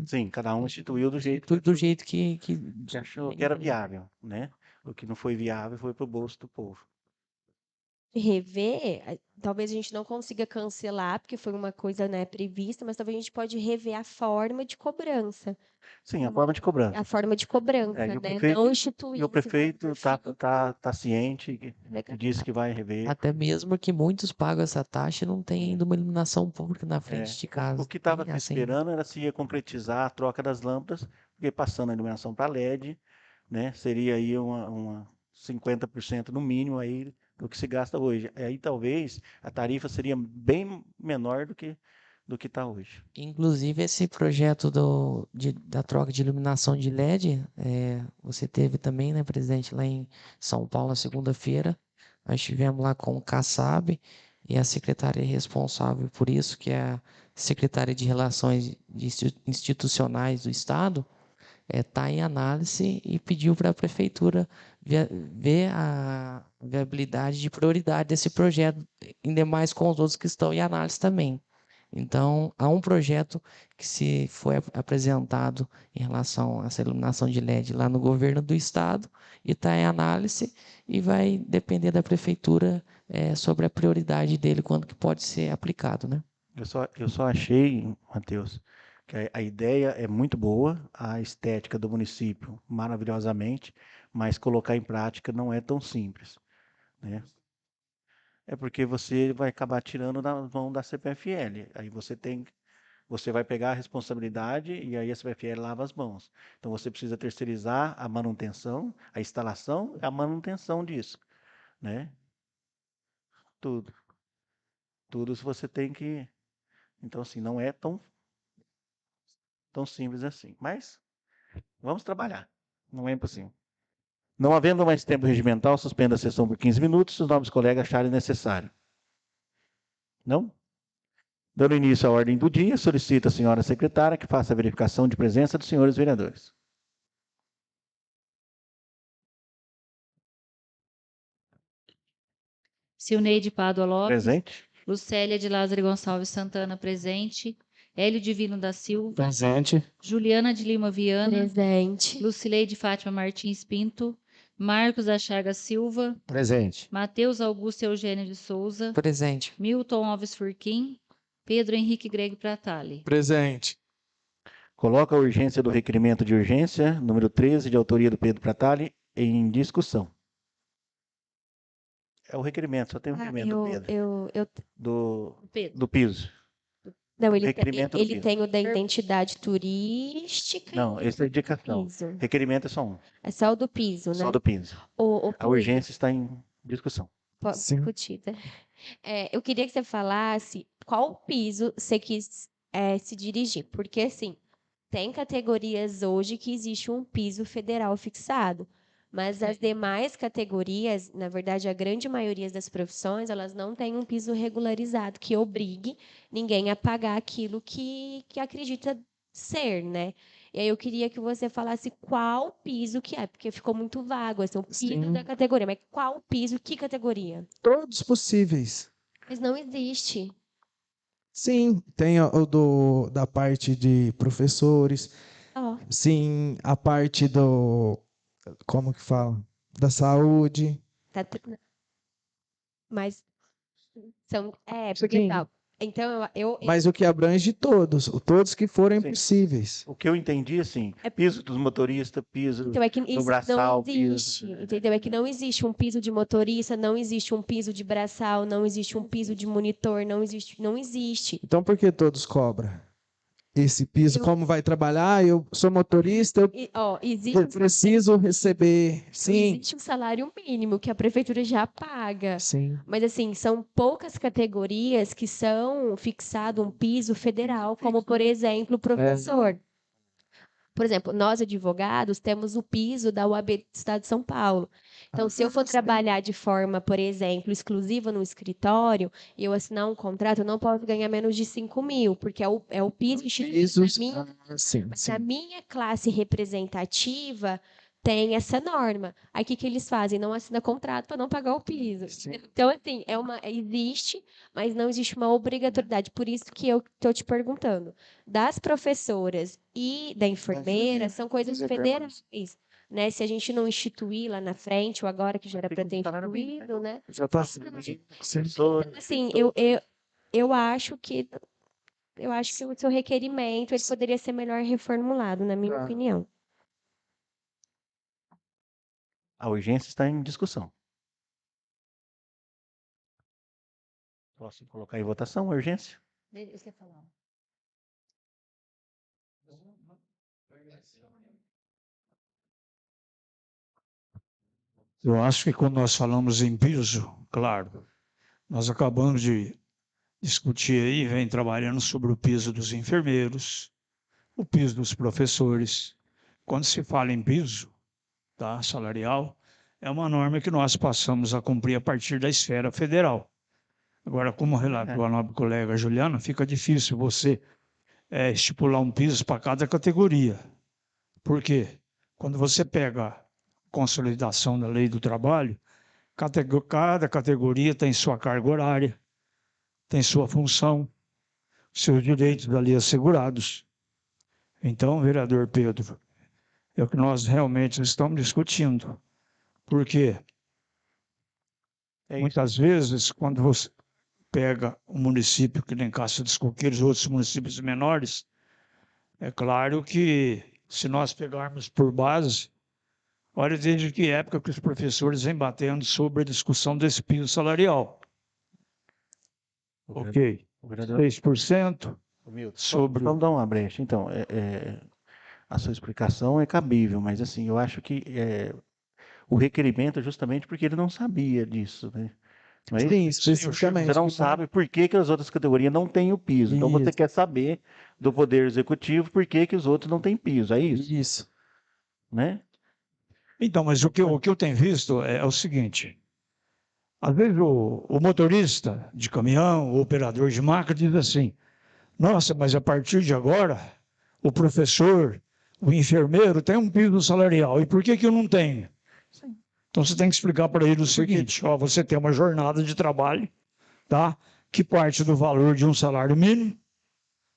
Sim, cada um instituiu do jeito que que achou que era viável, né? O que não foi viável foi para o bolso do povo. Rever, talvez a gente não consiga cancelar, porque foi uma coisa, né, prevista, mas talvez a gente pode rever a forma de cobrança. Sim, a forma de cobrança. A forma de cobrança, E o né? prefeito, Não instituir. e o prefeito tá ciente e Legal. disse que vai rever. até mesmo que muitos pagam essa taxa e não tem ainda uma iluminação pública na frente de casa. O que estava Tem assim, esperando era se ia concretizar a troca das lâmpadas, porque passando a iluminação para LED, né, seria aí uma 50% no mínimo aí do que se gasta hoje. Aí talvez a tarifa seria bem menor do que está hoje. Inclusive, esse projeto da troca de iluminação de LED, você teve também, né, presidente, lá em São Paulo, na segunda-feira. Nós estivemos lá com o Kassab e a secretária responsável por isso, que é a Secretaria de Relações Institucionais do Estado, está em análise e pediu para a prefeitura ver a viabilidade de prioridade desse projeto, ainda mais com os outros que estão em análise também. Então, há um projeto que se foi apresentado em relação a essa iluminação de LED lá no governo do estado e está em análise e vai depender da prefeitura sobre a prioridade dele, quando que pode ser aplicado, né? Eu só achei, Matheus, que a ideia é muito boa, a estética do município maravilhosamente, mas colocar em prática não é tão simples, né? É porque você vai acabar tirando da mão da CPFL. Aí você vai pegar a responsabilidade e aí a CPFL lava as mãos. Então você precisa terceirizar a manutenção, a instalação e a manutenção disso, né? Tudo. Tudo você tem que. Então, assim, não é tão simples assim. Mas vamos trabalhar. Não é impossível. Não havendo mais tempo regimental, suspenda a sessão por 15 minutos, se os nobres colegas acharem necessário. Não? Dando início à ordem do dia, solicito à senhora secretária que faça a verificação de presença dos senhores vereadores. Silneide Pádua Lopes. Presente. Lucélia de Lázaro Gonçalves Santana, presente. Hélio Divino da Silva. Presente. Juliana de Lima Viana. Presente. Lucileide Fátima Martins Pinto. Marcos da Chaga Silva. Presente. Matheus Augusto Eugênio de Souza. Presente. Milton Alves Furquim. Pedro Henrique Grego Pratali. Presente. Coloca a urgência do requerimento de urgência, número 13, de autoria do Pedro Pratali, em discussão. É o requerimento, só tem o requerimento do Pedro. Pedro. Do piso. Não, Requerimento do ele piso. tem o da identidade turística. Não, esse é indicação. Piso. Requerimento é só um. É só o do piso, né? Só do piso. O A urgência está em discussão. Sim. discutida. Eu queria que você falasse qual piso você quis se dirigir. Porque, assim, tem categorias hoje que existe um piso federal fixado. Mas as demais categorias, na verdade, a grande maioria das profissões, elas não têm um piso regularizado que obrigue ninguém a pagar aquilo que acredita ser, né? E aí eu queria que você falasse qual piso que é, porque ficou muito vago, assim, o piso Sim. da categoria. Mas qual piso, que categoria? Todos possíveis. Mas não existe. Sim, tem da parte de professores. Ó, Sim, a parte como que fala? Da saúde. tá mas porque Sim. tal. Então Mas o que abrange todos que forem Sim. possíveis. O que eu entendi, assim, piso dos motoristas, piso Então é que do isso braçal, não existe, piso... entendeu? É que não existe um piso de motorista, não existe um piso de braçal, não existe um piso de monitor, não existe. Então por que todos cobram? Esse piso, Eu- como vai trabalhar? Eu sou motorista, eu Existe preciso receber. Sim, existe um salário mínimo que a prefeitura já paga. sim. Mas, assim, são poucas categorias que são fixado um piso federal, como, por exemplo, o professor. Por exemplo, nós, advogados, temos o piso da UAB do Estado de São Paulo. Então, se eu for trabalhar de forma, por exemplo, exclusiva no escritório, e eu assinar um contrato, eu não posso ganhar menos de 5.000, porque é o piso instituído Pisos, na minha sim, mas sim. na minha classe representativa tem essa norma. Aí o que eles fazem? Não assina contrato para não pagar o piso. Sim. Então, assim, existe, mas não existe uma obrigatoriedade. Por isso que eu estou te perguntando. Das professoras e da enfermeira são coisas federais. Né? Se a gente não instituir lá na frente, ou agora que já era para ter instituído, né? Já está assim. Então, assim, eu acho que o seu requerimento ele poderia ser melhor reformulado, na minha Tá. opinião. A urgência está em discussão. Posso colocar em votação a urgência? Você quer falar? Eu acho que quando nós falamos em piso, claro, nós acabamos de discutir aí, vem trabalhando sobre o piso dos enfermeiros, o piso dos professores. Quando se fala em piso, tá, salarial, é uma norma que nós passamos a cumprir a partir da esfera federal. Agora, como relatou a nobre colega Juliana, fica difícil você estipular um piso para cada categoria. Por quê? Quando você pega a consolidação da lei do trabalho, cada categoria tem sua carga horária, tem sua função, seus direitos ali assegurados. Então, vereador Pedro, é o que nós realmente estamos discutindo. Por quê? Muitas vezes, quando você pega um município que nem Cássio dos Coqueiros, outros municípios menores, é claro que se nós pegarmos por base, olha desde que época que os professores vêm batendo sobre a discussão desse piso salarial. Ok, 6% sobre... Vamos dar uma brecha. Então, a sua explicação é cabível, mas assim, eu acho que o requerimento é justamente porque ele não sabia disso, né? Não é Sim, isso? especificamente. Você não sabe por que as outras categorias não têm o piso. Então você Isso. quer saber do Poder Executivo por que os outros não têm piso. É isso, Isso. né? Então, mas o que eu tenho visto é o seguinte. Às vezes o motorista de caminhão, o operador de máquina diz assim, nossa, mas a partir de agora, o professor, o enfermeiro tem um piso salarial. E por que eu não tenho? Então você tem que explicar para ele o seguinte: ó, você tem uma jornada de trabalho, tá? Que parte do valor de um salário mínimo,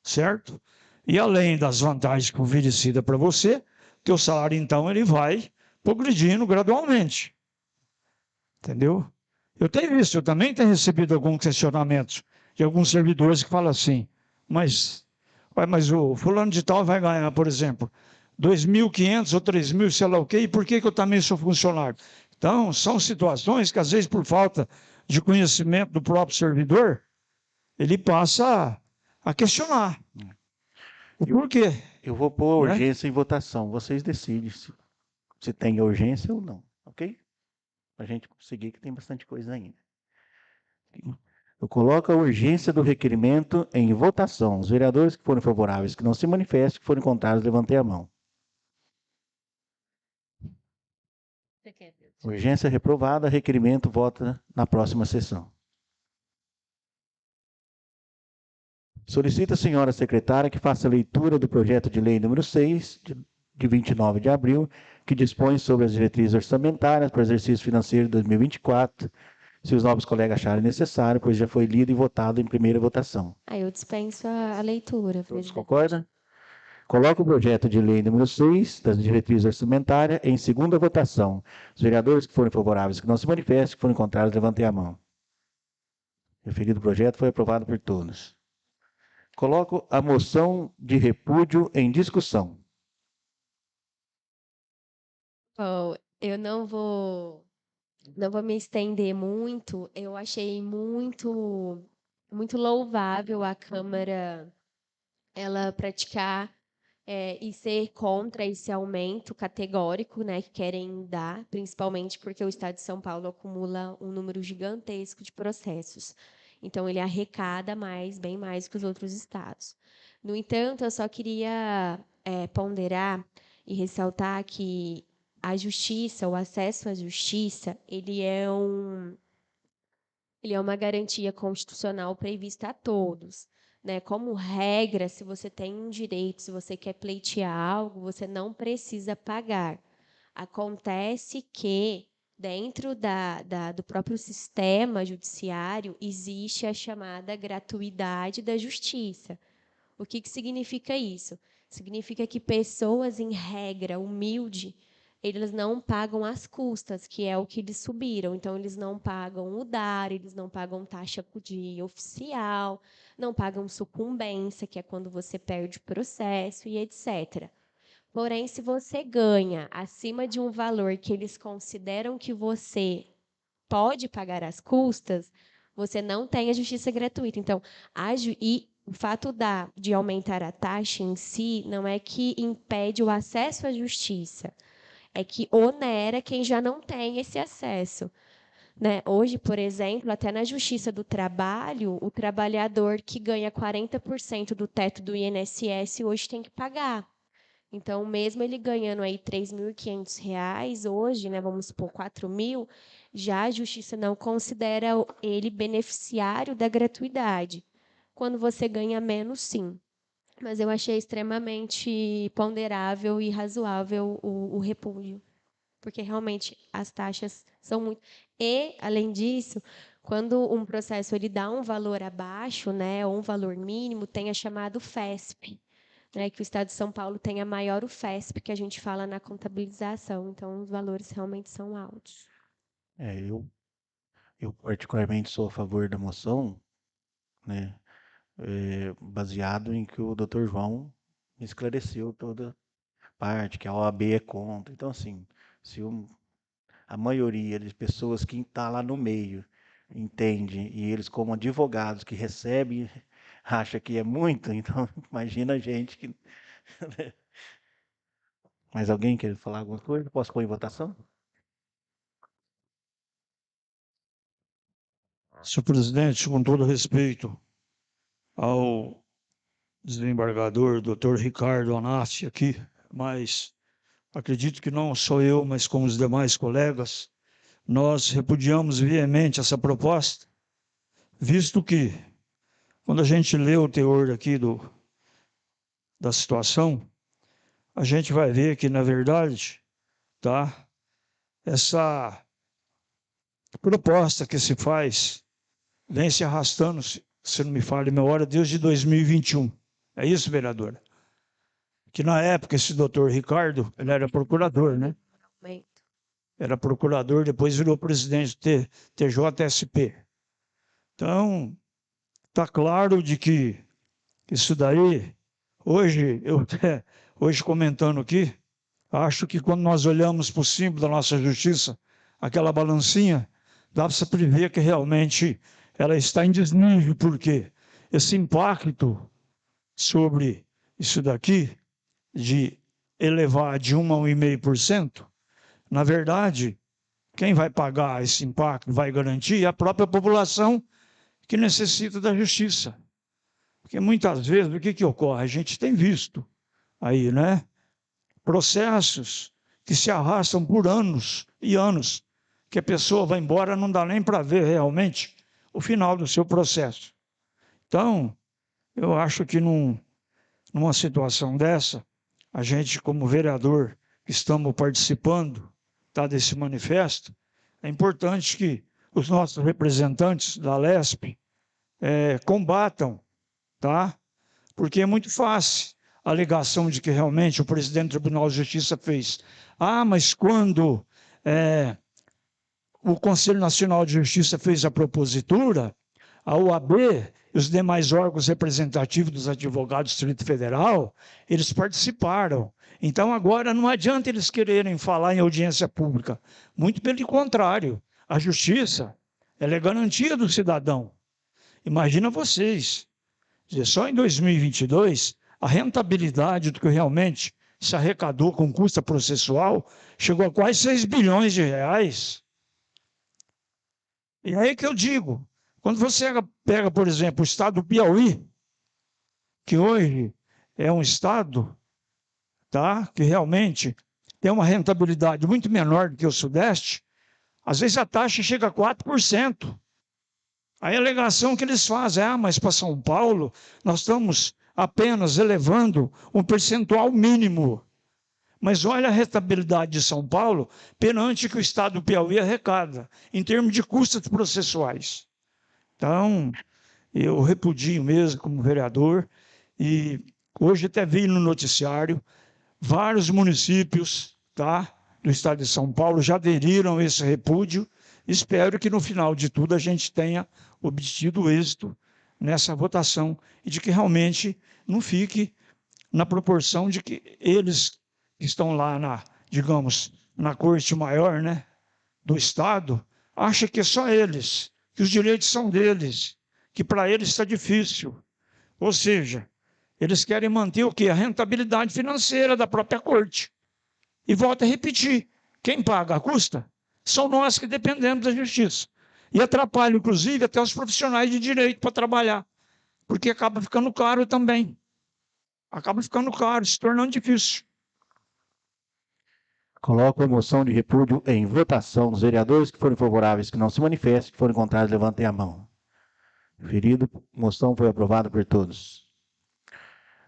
certo? E além das vantagens que oferecida para você, teu salário então ele vai progredindo gradualmente, entendeu? Eu também tenho recebido alguns questionamentos de alguns servidores que falam assim, mas o fulano de tal vai ganhar, por exemplo, 2.500 ou 3.000, sei lá o quê, e por que eu também sou funcionário? Então, são situações que, às vezes, por falta de conhecimento do próprio servidor, ele passa a questionar. O porquê? Eu vou pôr Né? urgência em votação. Vocês decidem se tem urgência ou não, ok? Para a gente conseguir, que tem bastante coisa ainda. Eu coloco a urgência do requerimento em votação. Os vereadores que forem favoráveis, que não se manifestem, que forem contrários, levantem a mão. Urgência reprovada, requerimento vota na próxima sessão. Solicito a senhora secretária que faça a leitura do projeto de lei número 6, de 29 de abril, que dispõe sobre as diretrizes orçamentárias para o exercício financeiro de 2024, se os nobres colegas acharem necessário, pois já foi lido e votado em primeira votação. Eu dispenso a leitura, Todos presidente. concordam? Coloco o projeto de lei número 6, das diretrizes orçamentárias, em segunda votação. Os vereadores que forem favoráveis, que não se manifestem, que forem contrários, levantem a mão. O referido projeto foi aprovado por todos. Coloco a moção de repúdio em discussão. Bom, eu não vou me estender muito. Eu achei muito louvável a Câmara ela praticar e ser contra esse aumento categórico, né, que querem dar, principalmente porque o Estado de São Paulo acumula um número gigantesco de processos. Então, ele arrecada bem mais que os outros estados. No entanto, eu só queria ponderar e ressaltar que a justiça, o acesso à justiça, ele é uma garantia constitucional prevista a todos. Né? Como regra, se você tem um direito, se você quer pleitear algo, você não precisa pagar. Acontece que, dentro do próprio sistema judiciário, existe a chamada gratuidade da justiça. O que significa isso? Significa que pessoas, em regra, humildes, eles não pagam as custas, que é o que eles subiram. Então, eles não pagam o DAR, eles não pagam taxa de oficial, não pagam sucumbência, que é quando você perde o processo, e etc. Porém, se você ganha acima de um valor que eles consideram que você pode pagar as custas, você não tem a justiça gratuita. Então, o fato de aumentar a taxa em si não é que impede o acesso à justiça, é que onera quem já não tem esse acesso. Né? Hoje, por exemplo, até na Justiça do Trabalho, o trabalhador que ganha 40% do teto do INSS hoje tem que pagar. Então, mesmo ele ganhando aí R$ 3.500, hoje, né, vamos supor, 4.000, já a Justiça não considera ele beneficiário da gratuidade. Quando você ganha menos, sim. Mas eu achei extremamente ponderável e razoável o repúdio, porque realmente as taxas são muito. E, além disso, quando um processo ele dá um valor abaixo, né, ou um valor mínimo, tem a chamada FESP, né, que o Estado de São Paulo tem a maior UFESP, que a gente fala na contabilização. Então, os valores realmente são altos. Eu particularmente sou a favor da moção, né, baseado em que o Dr. João esclareceu toda parte, que a OAB é contra. Então, assim, se a maioria das pessoas que está lá no meio entende, e eles como advogados que recebem, acha que é muito, então imagina a gente que... Mais alguém quer falar alguma coisa? Posso pôr em votação? Senhor presidente, com todo respeito ao desembargador, doutor Ricardo Onassi aqui, mas acredito que não só eu, mas como os demais colegas, nós repudiamos veemente essa proposta, visto que, quando a gente lê o teor aqui da situação, a gente vai ver que, na verdade, tá, essa proposta que se faz vem se arrastando, se não me falha a memória, desde 2021. É isso, vereadora? Que na época esse doutor Ricardo, ele era procurador, né? Era procurador, depois virou presidente do TJSP. Então, está claro de que isso daí, hoje comentando aqui, acho que quando nós olhamos para o símbolo da nossa justiça, aquela balancinha, dá para se prever que realmente ela está em desnível, porque esse impacto sobre isso daqui, de elevar de 1 a 1,5%, na verdade, quem vai pagar esse impacto, vai garantir, é a própria população que necessita da justiça. Porque muitas vezes, o que ocorre? A gente tem visto aí, né? Processos que se arrastam por anos e anos, que a pessoa vai embora, não dá nem para ver realmente o final do seu processo. Então, eu acho que numa situação dessa, a gente, como vereador, que estamos participando desse manifesto, é importante que os nossos representantes da LESP combatam, tá? Porque é muito fácil a alegação de que realmente o presidente do Tribunal de Justiça fez. Mas quando o Conselho Nacional de Justiça fez a propositura, a OAB e os demais órgãos representativos dos advogados do Distrito Federal, eles participaram. Então, agora, não adianta eles quererem falar em audiência pública. Muito pelo contrário, a justiça ela é garantia do cidadão. Imagina vocês, só em 2022, a rentabilidade do que realmente se arrecadou com custo processual chegou a quase 6 bilhões de reais. E aí que eu digo, quando você pega, por exemplo, o estado do Piauí, que hoje é um estado, tá, que realmente tem uma rentabilidade muito menor do que o Sudeste, às vezes a taxa chega a 4%. Aí a alegação que eles fazem, mas para São Paulo nós estamos apenas elevando um percentual mínimo. Mas olha a rentabilidade de São Paulo perante que o estado do Piauí arrecada, em termos de custos processuais. Então, eu repudio mesmo como vereador, e hoje até vi no noticiário, vários municípios, tá, do estado de São Paulo já aderiram a esse repúdio. Espero que no final de tudo a gente tenha obtido êxito nessa votação e de que realmente não fique na proporção de que eles que estão lá digamos, na corte maior, né, do estado, acham que é só eles, que os direitos são deles, que para eles está difícil. Ou seja, eles querem manter o quê? A rentabilidade financeira da própria corte. E volto a repetir, quem paga a custa são nós que dependemos da justiça. E atrapalha, inclusive, até os profissionais de direito para trabalhar, porque acaba ficando caro também. Acaba ficando caro, se tornando difícil. Coloco a moção de repúdio em votação. Os vereadores que forem favoráveis, que não se manifestem, que forem contrários, levantem a mão. Referido, moção foi aprovada por todos.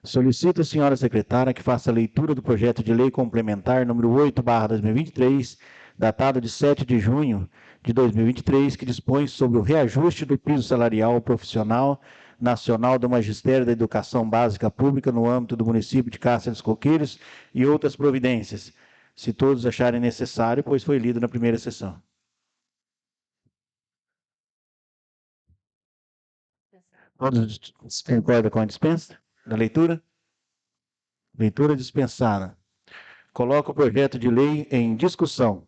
Solicito a senhora secretária que faça a leitura do projeto de lei complementar número 8/2023, datado de 7 de junho de 2023, que dispõe sobre o reajuste do piso salarial profissional nacional do Magistério da Educação Básica Pública no âmbito do município de Cássia dos Coqueiros e outras providências, se todos acharem necessário, pois foi lido na primeira sessão. Todos concordam com a dispensa da leitura? Leitura dispensada. Coloco o projeto de lei em discussão.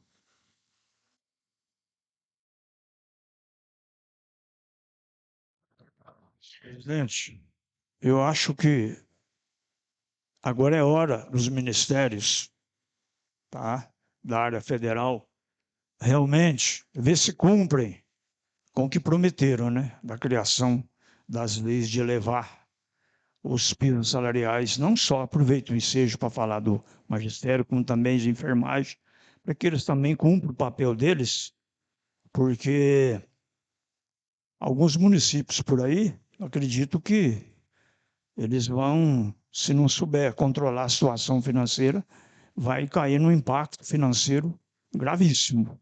Presidente, eu acho que agora é hora dos ministérios, tá, da área federal realmente ver se cumprem com o que prometeram, né, da criação das leis de elevar os pisos salariais, não só aproveito o ensejo para falar do magistério, como também de enfermagem, para que eles também cumpram o papel deles, porque alguns municípios por aí, acredito que eles vão, se não souber controlar a situação financeira, vai cair num impacto financeiro gravíssimo.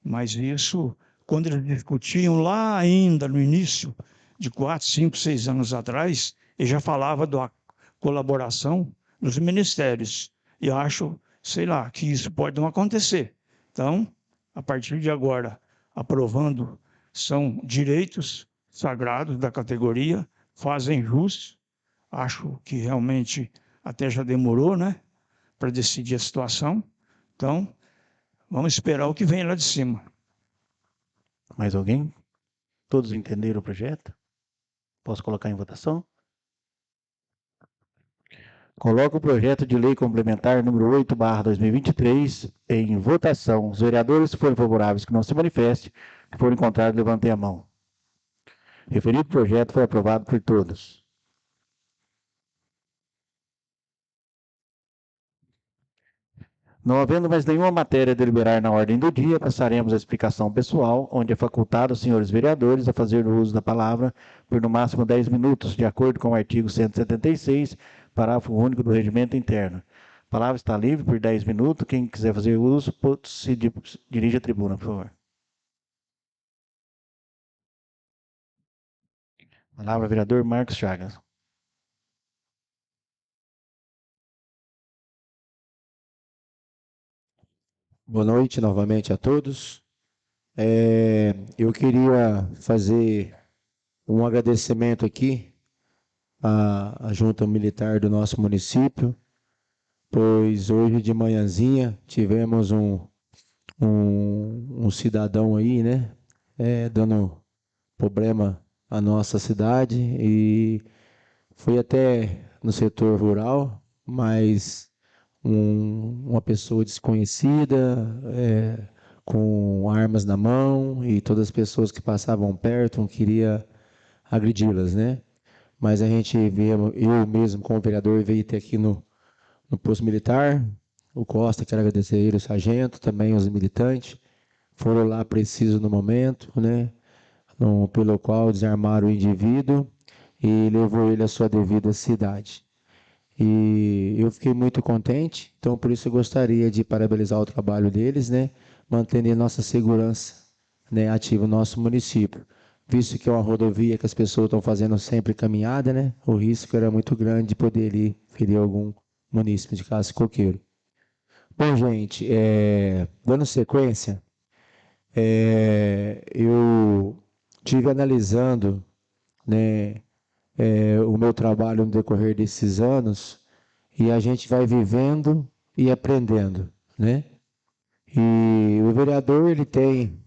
Mas isso, quando eles discutiam lá ainda no início, de 4, 5, 6 anos atrás, ele já falava da colaboração dos ministérios. E eu acho, sei lá, que isso pode não acontecer. Então, a partir de agora, aprovando, são direitos sagrados da categoria, fazem jus. Acho que realmente até já demorou, né, para decidir a situação. Então, vamos esperar o que vem lá de cima. Mais alguém? Todos entenderam o projeto? Posso colocar em votação? Coloco o projeto de lei complementar número 8/2023 em votação. Os vereadores, se forem favoráveis, que não se manifestem. Se forem contrários, levantem a mão. Referido projeto foi aprovado por todos. Não havendo mais nenhuma matéria a deliberar na ordem do dia, passaremos à explicação pessoal, onde é facultado aos senhores vereadores a fazer o uso da palavra por no máximo 10 minutos, de acordo com o artigo 176, parágrafo único do Regimento Interno. A palavra está livre por 10 minutos. Quem quiser fazer uso, se dirige à tribuna, por favor. Palavra, vereador Marcos Chagas. Boa noite novamente a todos. Eu queria fazer um agradecimento aqui à Junta Militar do nosso município, pois hoje de manhãzinha tivemos um cidadão aí, né, dando problema à nossa cidade, e foi até no setor rural, mas uma pessoa desconhecida, com armas na mão, e todas as pessoas que passavam perto não queriam agredi-las, né? Mas a gente veio, eu mesmo como vereador, veio até aqui no posto militar. O Costa, quero agradecer ele, o sargento, também os militantes, foram lá preciso no momento, né? Pelo qual desarmaram o indivíduo e levou ele à sua devida cidade. E eu fiquei muito contente, então por isso eu gostaria de parabenizar o trabalho deles, né? Mantendo nossa segurança, né, ativa no nosso município. Visto que é uma rodovia que as pessoas estão fazendo sempre caminhada, né? O risco era muito grande de poder ir ferir algum munícipe de Caça Coqueiro. Bom, gente, dando sequência, eu tive analisando, né, o meu trabalho no decorrer desses anos, e a gente vai vivendo e aprendendo, né? E o vereador, ele tem,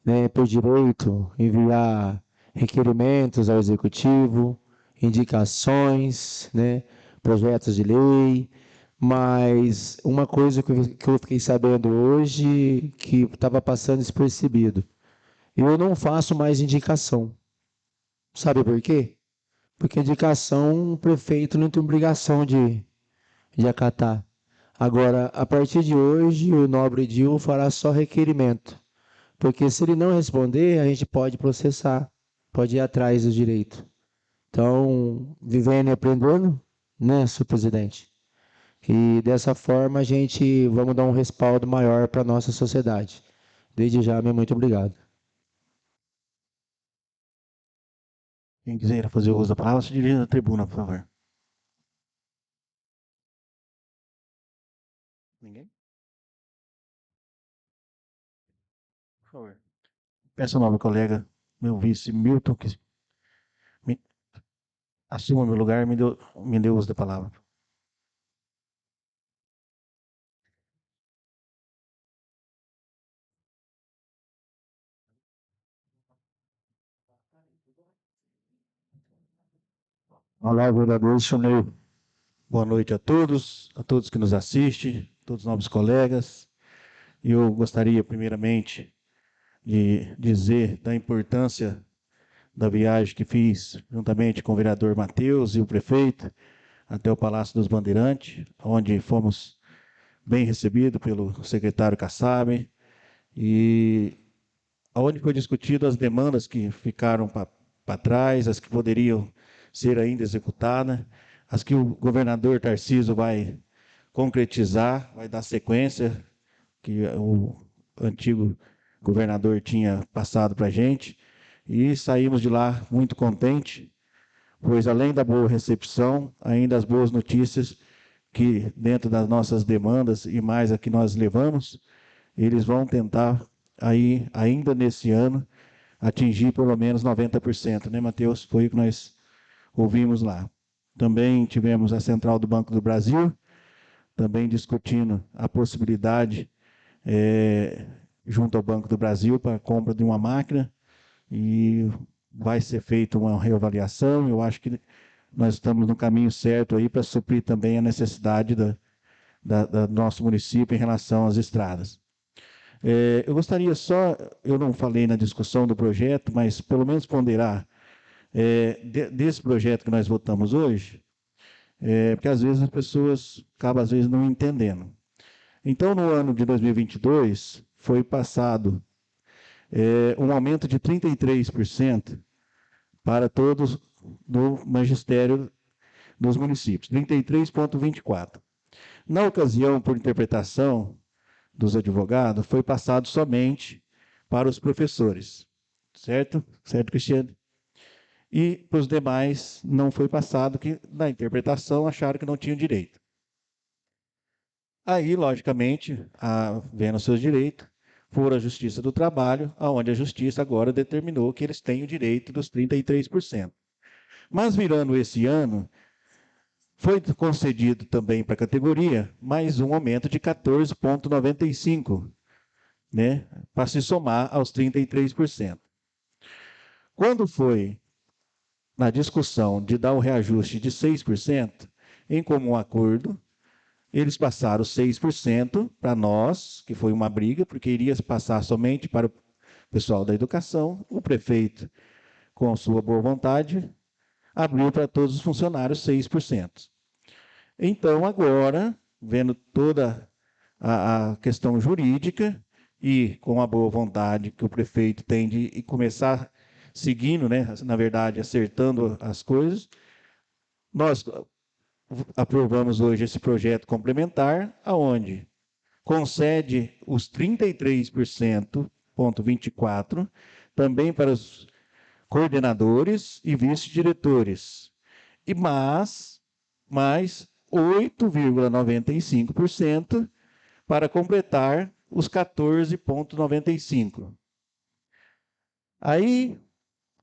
né, por direito enviar requerimentos ao executivo, indicações, né, projetos de lei, mas uma coisa que eu fiquei sabendo hoje, que estava passando despercebido, eu não faço mais indicação. Sabe por quê? Porque indicação o prefeito não tem obrigação de acatar. Agora, a partir de hoje, o nobre Dil fará só requerimento. Porque se ele não responder, a gente pode processar, pode ir atrás do direito. Então, vivendo e aprendendo, né, senhor presidente? E dessa forma a gente vamos dar um respaldo maior para a nossa sociedade. Desde já, meu muito obrigado. Quem quiser fazer uso da palavra, se dirige à tribuna, por favor. Ninguém? Por favor. Peço ao nobre colega, meu vice Milton, que assuma meu lugar e me dê uso da palavra. Olá, vereador Chunei. Boa noite a todos que nos assistem, todos os nobres colegas. Eu gostaria, primeiramente, de dizer da importância da viagem que fiz juntamente com o vereador Matheus e o prefeito até o Palácio dos Bandeirantes, onde fomos bem recebidos pelo secretário Kassab, e onde foi discutido as demandas que ficaram para trás, as que poderiam ser ainda executadas, as que o governador Tarcísio vai concretizar, vai dar sequência, que o antigo o governador tinha passado para a gente, e saímos de lá muito contentes, pois além da boa recepção, ainda as boas notícias que dentro das nossas demandas e mais a que nós levamos, eles vão tentar aí ainda nesse ano atingir pelo menos 90%, né, Matheus? Foi o que nós ouvimos lá. Também tivemos a Central do Banco do Brasil, também discutindo a possibilidade junto ao Banco do Brasil para a compra de uma máquina, e vai ser feita uma reavaliação. Eu acho que nós estamos no caminho certo aí para suprir também a necessidade do nosso município em relação às estradas. Eu gostaria só, eu não falei na discussão do projeto, mas pelo menos ponderar desse projeto que nós votamos hoje, porque às vezes as pessoas acabam às vezes não entendendo. Então, no ano de 2022, foi passado um aumento de 33% para todos do magistério dos municípios, 33,24%. Na ocasião, por interpretação dos advogados, foi passado somente para os professores, certo? Certo, Cristiano? E para os demais não foi passado, que na interpretação acharam que não tinham direito. Aí, logicamente, vendo seus direitos, foram à Justiça do Trabalho, onde a Justiça agora determinou que eles têm o direito dos 33%. Mas, virando esse ano, foi concedido também para a categoria mais um aumento de 14,95%, né, para se somar aos 33%. Quando foi na discussão de dar o reajuste de 6%, em comum acordo, eles passaram 6% para nós, que foi uma briga, porque iria passar somente para o pessoal da educação. O prefeito, com sua boa vontade, abriu para todos os funcionários 6%. Então, agora, vendo toda a questão jurídica e com a boa vontade que o prefeito tem de começar seguindo, né, na verdade, acertando as coisas, nós aprovamos hoje esse projeto complementar, aonde concede os 33,24% também para os coordenadores e vice-diretores, e mais 8,95% para completar os 14,95%. Aí,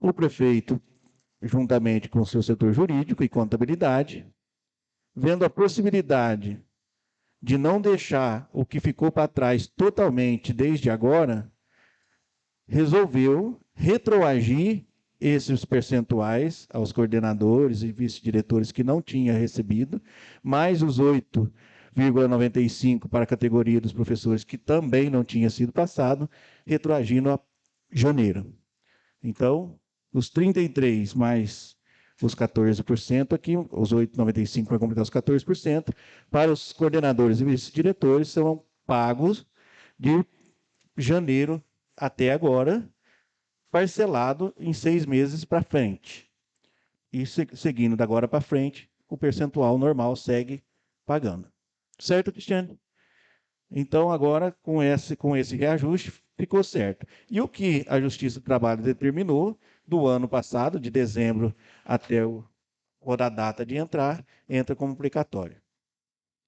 o prefeito, juntamente com o seu setor jurídico e contabilidade, vendo a possibilidade de não deixar o que ficou para trás totalmente desde agora, resolveu retroagir esses percentuais aos coordenadores e vice-diretores que não tinham recebido, mais os 8,95% para a categoria dos professores que também não tinha sido passado, retroagindo a janeiro. Então, os 33% mais os 14% aqui, os 8,95% para completar os 14%, para os coordenadores e vice-diretores serão pagos de janeiro até agora, parcelado em 6 meses para frente. E seguindo da agora para frente, o percentual normal segue pagando. Certo, Cristiano? Então, agora, com esse reajuste, ficou certo. E o que a Justiça do Trabalho determinou do ano passado, de dezembro até a data de entrar, entra como precatório.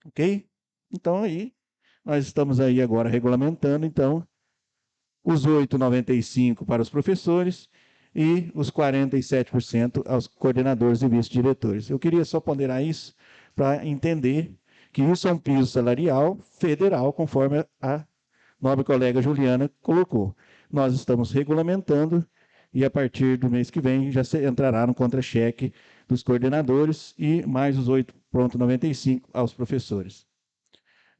Ok? Então, aí, nós estamos aí agora regulamentando, então, os 8,95% para os professores e os 47% aos coordenadores e vice-diretores. Eu queria só ponderar isso para entender que isso é um piso salarial federal, conforme a nobre colega Juliana colocou. Nós estamos regulamentando e, a partir do mês que vem, já entrará no contra-cheque dos coordenadores e mais os 8,95% aos professores.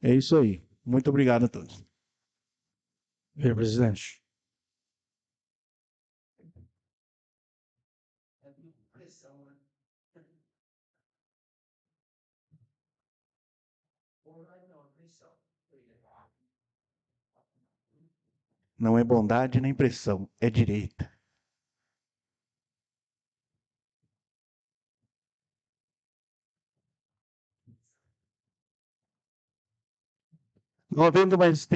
É isso aí. Muito obrigado a todos. Senhor presidente. Não é bondade nem pressão, é direita. Não havendo mais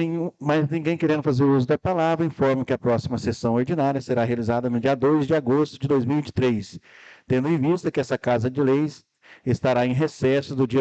ninguém querendo fazer uso da palavra, informo que a próxima sessão ordinária será realizada no dia 2 de agosto de 2023, tendo em vista que essa Casa de Leis estará em recesso do dia